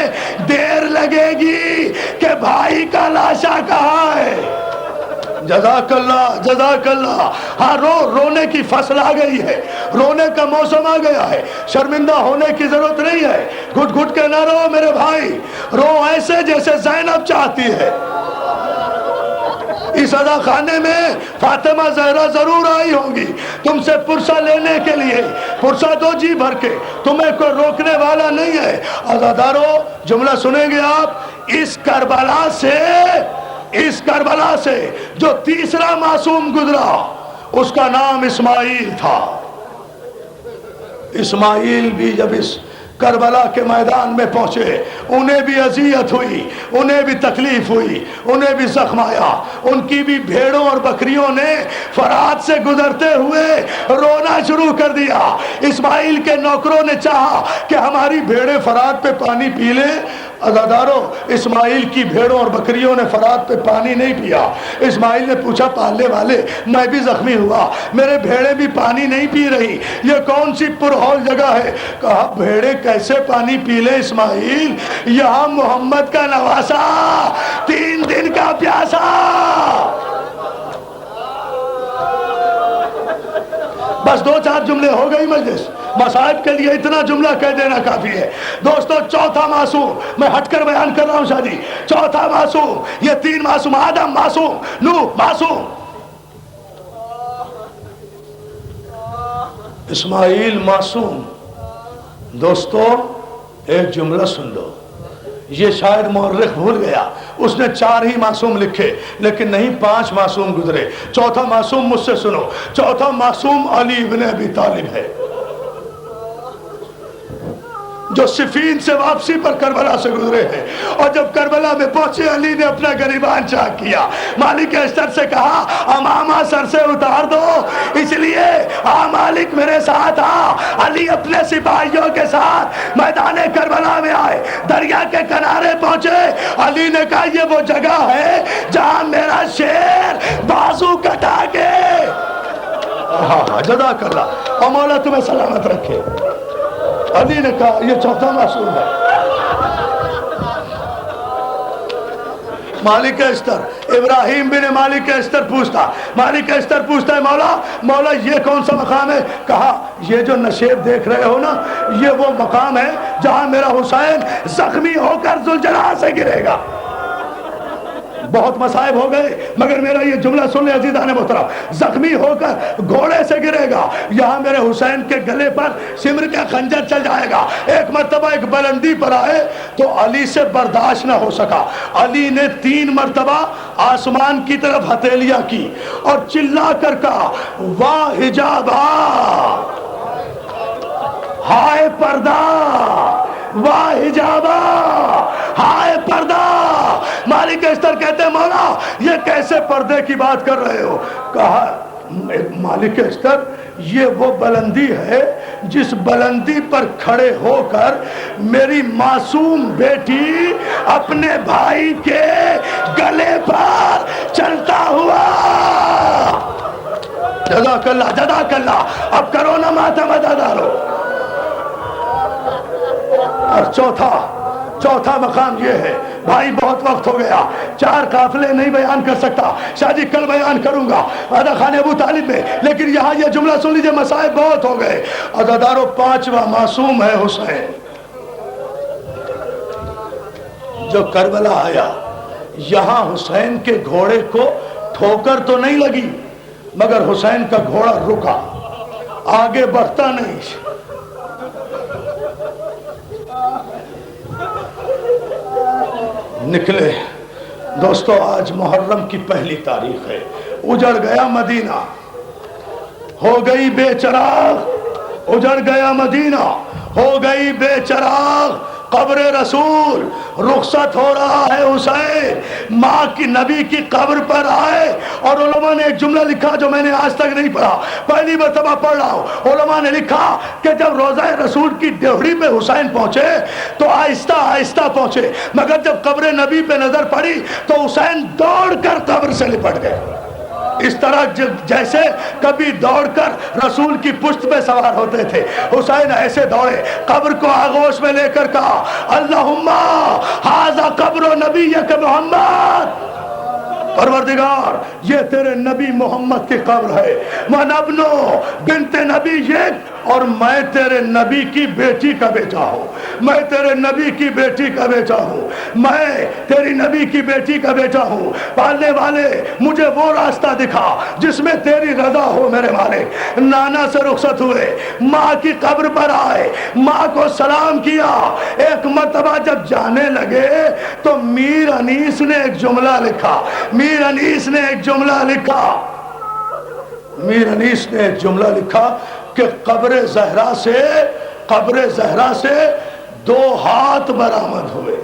دیر لگے گی کہ بھائی کا لاشا کہاں ہے. جزاک اللہ، جزاک اللہ. ہاں رونے کی فصل آ گئی ہے، رونے کا موسم آ گیا ہے. شرمندہ ہونے کی ضرورت نہیں ہے. گھٹ گھٹ کے نہ رو میرے بھائی، رو ایسے جیسے زینب چاہتی ہے. اس ادا خانے میں فاطمہ زہرا ضرور آئی ہوں گی تم سے پرسہ لینے کے لیے، پرسہ دو جی بھر کے، تمہیں کوئی روکنے والا نہیں ہے۔ عزادارو جملہ سنیں گے آپ، اس کربلا سے جو تیسرا معصوم گزرا اس کا نام اسماعیل تھا۔ اسماعیل بھی جب اس کربلا کے میدان میں پہنچے، انہیں بھی اذیت ہوئی، انہیں بھی تکلیف ہوئی، انہیں بھی زخم آیا، ان کی بھی بھیڑوں اور بکریوں نے فرات سے گزرتے ہوئے رونا شروع کر دیا۔ اسماعیل کے نوکروں نے چاہا کہ ہماری بھیڑیں فرات پہ پانی پی لیں۔ عزادارو اسماعیل کی بھیڑوں اور بکریوں نے فرات پہ پانی نہیں پیا۔ اسماعیل نے پوچھا پالنے والے، میں بھی زخمی ہوا، میرے بھیڑیں بھی پانی نہیں پی رہی، یہ کون سی پرہول جگہ ہے؟ کہا بھیڑیں کیسے پانی پی لیں اسماعیل، یہاں محمد کا نواسا 3 دن کا پیاسا۔ بس 2-4 جملے ہو گئی مجلس، مصائب کے لیے اتنا جملہ کہہ دینا کافی ہے۔ دوستو چوتھا معصوم، میں ہٹ کر بیان کر رہا ہوں شادی، چوتھا معصوم، یہ 3 معصوم، آدم معصوم، نوح معصوم، اسماعیل معصوم۔ دوستو ایک جملہ سن لو، یہ شاید مورخ بھول گیا، اس نے 4 ہی معصوم لکھے لیکن نہیں 5 معصوم گزرے۔ چوتھا معصوم مجھ سے سنو، چوتھا معصوم علی بن ابی طالب ہے، جو صفین سے واپسی پر کربلا سے گزرے ہیں، اور جب کربلا میں پہنچے علی نے اپنا گریبان چاک کیا، مالک اشتر سے کہا امامہ سر سے اتار دو، اس لیے مالک میرے ساتھ آ۔ علی اپنے سپاہیوں کے ساتھ میدان کربلا میں آئے، دریا کے کنارے پہنچے، علی نے کہا یہ وہ جگہ ہے جہاں میرا شیر بازو کٹا کے، جزاک اللہ، اور مولا تمہیں سلامت رکھے۔ علی نے کہا یہ چوتھا معصوم ہے۔ مالک اشتر، ابراہیم بن مالک اشتر پوچھتا، مالک اشتر پوچھتا ہے مولا یہ کون سا مقام ہے؟ کہا یہ جو نشیب دیکھ رہے ہو نا، یہ وہ مقام ہے جہاں میرا حسین زخمی ہو کر ذوالجلال سے گرے گا۔ بہت مصائب ہو گئے مگر میرا یہ جملہ سن لے عزیزان محترم، زخمی ہو کر گھوڑے سے گرے گا، یہاں میرے حسین کے گلے پر سمر کا خنجر چل جائے گا۔ ایک مرتبہ ایک بلندی پر آئے تو علی سے برداشت نہ ہو سکا، علی نے 3 مرتبہ آسمان کی طرف ہتھیلیاں کی اور چلا کر کہا واہ حجابا، ہائے پردہ، واہ حجابا، ہائے پردہ۔ مالک اشتر کہتے ہیں مولا یہ کیسے پردے کی بات کر رہے ہو؟ کہا مالک اشتر یہ وہ بلندی ہے جس بلندی پر کھڑے ہو کر میری معصوم بیٹی اپنے بھائی کے گلے پر چلتا ہوا۔ جزاک اللہ، جزاک اللہ، اب کرو نا ماتم عزادارو۔ اور چوتھا مقام یہ ہے، بھائی بہت وقت ہو گیا، 4 قافلے نہیں بیان کر سکتا، شاید ہی کل بیان کروں گا ادا خان ابو طالب میں، لیکن یہاں یہ جملہ سن لیجئے، مصائب بہت ہو گئے۔ عزادارو 5واں معصوم ہے حسین، جو کربلا آیا، یہاں حسین کے گھوڑے کو ٹھوکر تو نہیں لگی مگر حسین کا گھوڑا رکا، آگے بڑھتا نہیں۔ نکلے دوستو، آج محرم کی پہلی تاریخ ہے، اجڑ گیا مدینہ، ہو گئی بے چراغ، اجڑ گیا مدینہ، ہو گئی بے چراغ قبر رسول، رخصت ہو رہا ہے حسین، ماں کی نبی کی قبر پر آئے، اور علماء نے ایک جملہ لکھا جو میں نے آج تک نہیں پڑھا، پہلی مرتبہ پڑھ رہا ہوں۔ علماء نے لکھا کہ جب روضہ رسول کی ڈیوڑی پہ حسین پہنچے تو آہستہ آہستہ پہنچے، مگر جب قبر نبی پہ نظر پڑی تو حسین دوڑ کر قبر سے لپٹ گئے، اس طرح جیسے کبھی دوڑ کر رسول کی پشت پہ سوار ہوتے تھے، حسین ایسے دوڑے، قبر کو آغوش میں لے کر کہا اللہم ھذا قبر نبیک محمد، پروردگار یہ تیرے نبی محمد کی قبر ہے، وَنَبْنُ بنت نبیک اور میں تیرے نبی کی بیٹی کا بیٹا ہوں، میں تیرے نبی کی بیٹی کا بیٹا ہوں، میں تیری نبی کی بیٹی کا بیٹا ہوں، پالنے والے مجھے وہ راستہ دکھا جس میں تیری رضا ہو میرے مالک۔ نانا سے رخصت ہوئے، ماں کی قبر پر آئے، ماں کو سلام کیا۔ ایک مرتبہ جب جانے لگے تو میر انیس نے ایک جملہ لکھا، میر انیس نے ایک جملہ لکھا، میر انیس نے ایک جملہ لکھا کہ قبر زہرا سے 2 ہاتھ برآمد ہوئے۔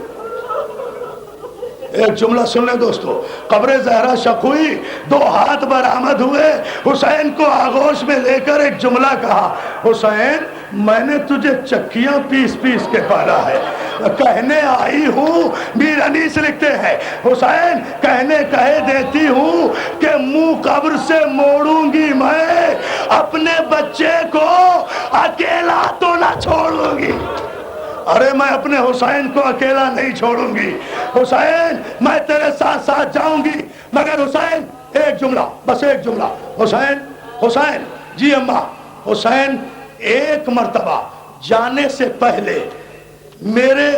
ایک جملہ سن لیں دوستو، قبر زہرا شق ہوئی، 2 ہاتھ برآمد ہوئے۔ حسین کو آغوش میں لے کر ایک جملہ کہا، حسین میں نے تجھے چکیاں پیس پیس کے پالا ہے، کہنے آئی ہوں، میر انیس لکھتے ہیں، حسین کہے دیتی ہوں کہ منہ قبر سے موڑوں گی میں، اپنے بچے کو اکیلا تو نہ چھوڑوں گی۔ ارے میں اپنے حسین کو اکیلا نہیں چھوڑوں گی، حسین میں تیرے ساتھ ساتھ جاؤں گی، مگر حسین ایک جملہ، بس ایک جملہ، حسین جی اماں، حسین ایک مرتبہ جانے سے پہلے میرے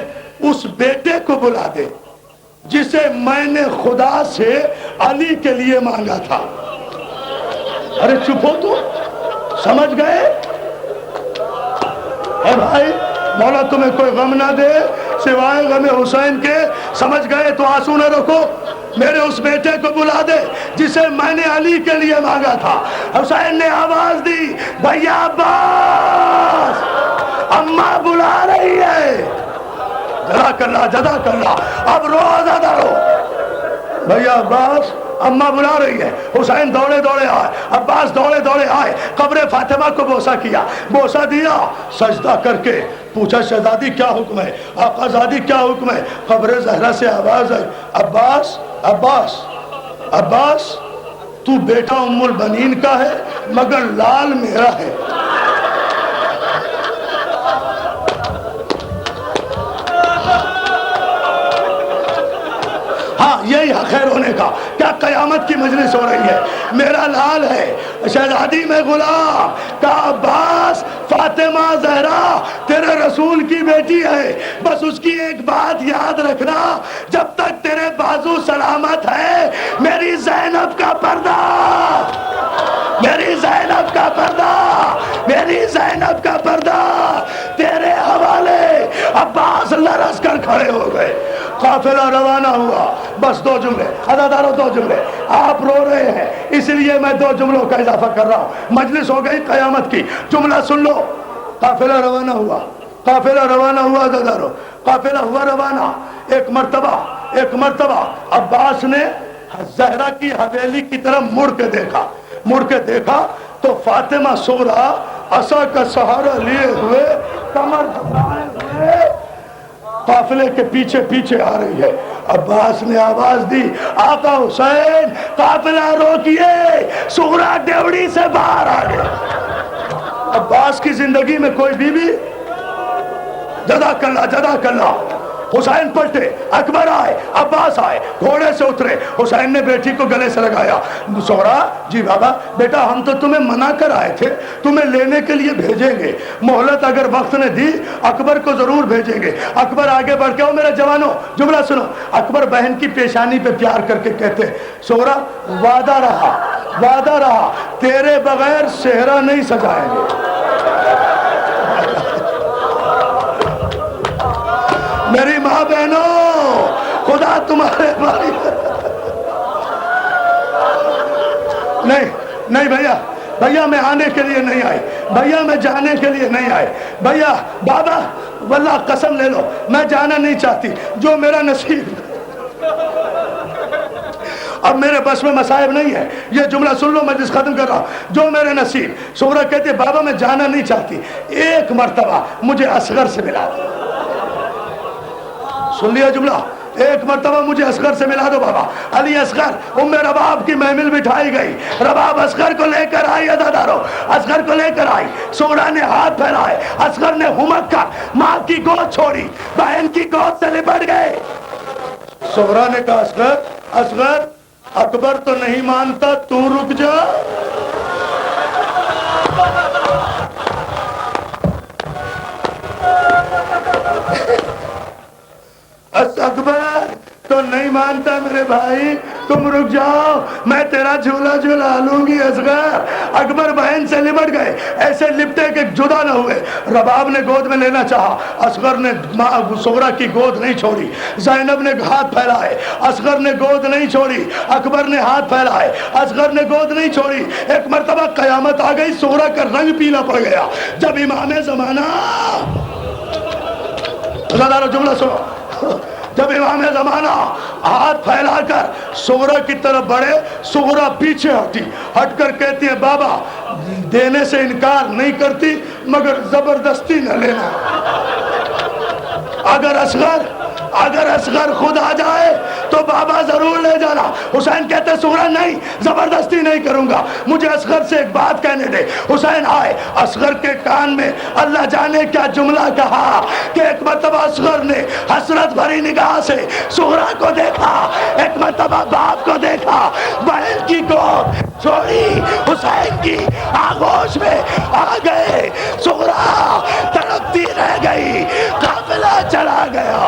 اس بیٹے کو بلا دے جسے میں نے خدا سے علی کے لیے مانگا تھا۔ ارے چپ ہو تو، سمجھ گئے؟ اے بھائی مولا تمہیں کوئی غم نہ دے سوائے غم حسین کے، سمجھ گئے تو آنسو نہ رکھو، میرے اس بیٹے کو بلا دے جسے میں نے علی کے لیے مانگا تھا۔ حسین نے آواز دی، بھیا عباس اماں بلا رہی ہے، جزاک اللہ، اب رو زیادہ رو، بھیا عباس اماں بلا رہی ہے۔ حسین دوڑے دوڑے آئے، عباس دوڑے دوڑے آئے، قبر فاطمہ کو بوسہ کیا، بوسہ دیا، سجدہ کر کے پوچھا شہزادی کیا حکم ہے، آقا زادی کیا حکم ہے؟ قبر زہرا سے آواز آئی، عباس عباس عباس تو بیٹا ام البنین کا ہے مگر لال میرا ہے۔ ہاں یہی حق ہے رونے کا، کیا قیامت کی مجلس ہو رہی ہے، میرا لال ہے، شہزادی میں غلام کا عباس، فاطمہ زہرا تیرے رسول کی بیٹی ہے، بس اس کی ایک بات یاد رکھنا، جب تک تیرے بازو سلامت ہے میری زینب کا پردہ، میری زینب کا پردہ، میری زینب کا پردہ تیرے حوالے۔ عباس لرز کر کھڑے ہو گئے، قافلہ روانہ ہوا۔ بس 2 جملے عزادارو، 2 جملے، آپ رو رہے ہیں اس لیے میں 2 جملوں کا اضافہ کر رہا ہوں، مجلس ہو گئی قیامت کی، جملہ سن لو۔ قافلہ روانہ ہوا، قافلہ روانہ ہوا عزادارو، قافلہ ہوا روانہ۔ ایک مرتبہ عباس نے زہرا کی حویلی کی طرف مڑ کے دیکھا تو فاطمہ صغریٰ عصا کا سہارا لیے ہوئے، کمر جھکائے ہوئے قافلے کے پیچھے پیچھے آ رہی ہے۔ عباس نے آواز دی، آقا حسین قافلہ روکیے، صغریٰ ڈیوڑی سے باہر آ گیا۔ عباس کی زندگی میں کوئی بیوی، جزاک اللہ، حسین پلٹے، اکبر آئے، عباس آئے، گھوڑے سے اترے، حسین نے بیٹی کو گلے سے لگایا، صغریٰ جی بابا بیٹا ہم تو تمہیں منع کر آئے تھے، تمہیں لینے کے لیے بھیجیں گے، مہلت اگر وقت نے دی اکبر کو ضرور بھیجیں گے۔ اکبر آگے بڑھ کے، میرے جوانوں جملہ سنو، اکبر بہن کی پیشانی پہ پیار کر کے کہتے، صغریٰ وعدہ رہا تیرے بغیر صحرا نہیں سجائیں گے۔ میری ماں بہنوں خدا تمہارے بھائی، نہیں بھیا میں آنے کے لیے نہیں آئی، بھیا میں جانے کے لیے نہیں آئی، بھیا بابا واللہ قسم لے لو میں جانا نہیں چاہتی، جو میرا نصیب، اب میرے بس میں مصائب نہیں ہے، یہ جملہ سن لو مجلس ختم کر رہا ہوں، جو میرے نصیب۔ صغریٰ کہتی ہے بابا میں جانا نہیں چاہتی، ایک مرتبہ مجھے اصغر سے ملا دو، سن لیا جملہ، ایک مرتبہ مجھے اصغر سے ملا دو بابا۔ علی اصغر، ام رباب کی محمل بٹھائی گئی، رباب اصغر کو لے کر آئی، عزادارو اصغر کو لے کر آئی، صغریٰ نے ہاتھ پھیلائے، اصغر نے ہمک کر ماں کی گود چھوڑی، بہن کی گود سے لپٹ گئے۔ صغریٰ نے کہا اصغر اکبر تو نہیں مانتا، تو رک جا، نہیں مانتا میرے بھائی، تم رک جاؤ، میں تیرا جھولا جھولا لوں گی اصغر۔ اکبر بہن سے لپٹ گئے، ایسے لپٹے کہ جدا نہ ہوئے۔ رباب نے گود میں لینا چاہا، اصغر نے صغرا کی گود نہیں چھوڑی۔ زینب نے ہاتھ پھیلائے، اصغر نے گود نہیں چھوڑی۔ اکبر نے ہاتھ پھیلائے، اصغر نے گود نہیں چھوڑی۔ ایک مرتبہ قیامت آ گئی، صغرا کا رنگ پیلا پڑ گیا۔ جب امام زمانہ، جملہ سنو، جب امام زمانہ ہاتھ پھیلا کر صغرا کی طرف بڑھے، صغرا پیچھے ہٹی، ہٹ کر کہتی ہے بابا دینے سے انکار نہیں کرتی مگر زبردستی نہ لینا۔ اگر اصغر خود آ جائے تو بابا ضرور لے جانا۔ حسین کہتے صغرا نہیں، زبردستی نہیں کروں گا، مجھے اصغر سے ایک بات کہنے دے۔ حسین آئے، اصغر کے کان میں اللہ جانے کیا جملہ کہا کہ ایک مرتبہ اصغر نے حسرت بھری نگاہ سے صغرا کو دیکھا، ایک مرتبہ باپ کو دیکھا، بہن کی گود چھوڑی، حسین کی آغوش میں آ گئے، صغرا تڑپتی رہ گئی، قافلہ چلا گیا۔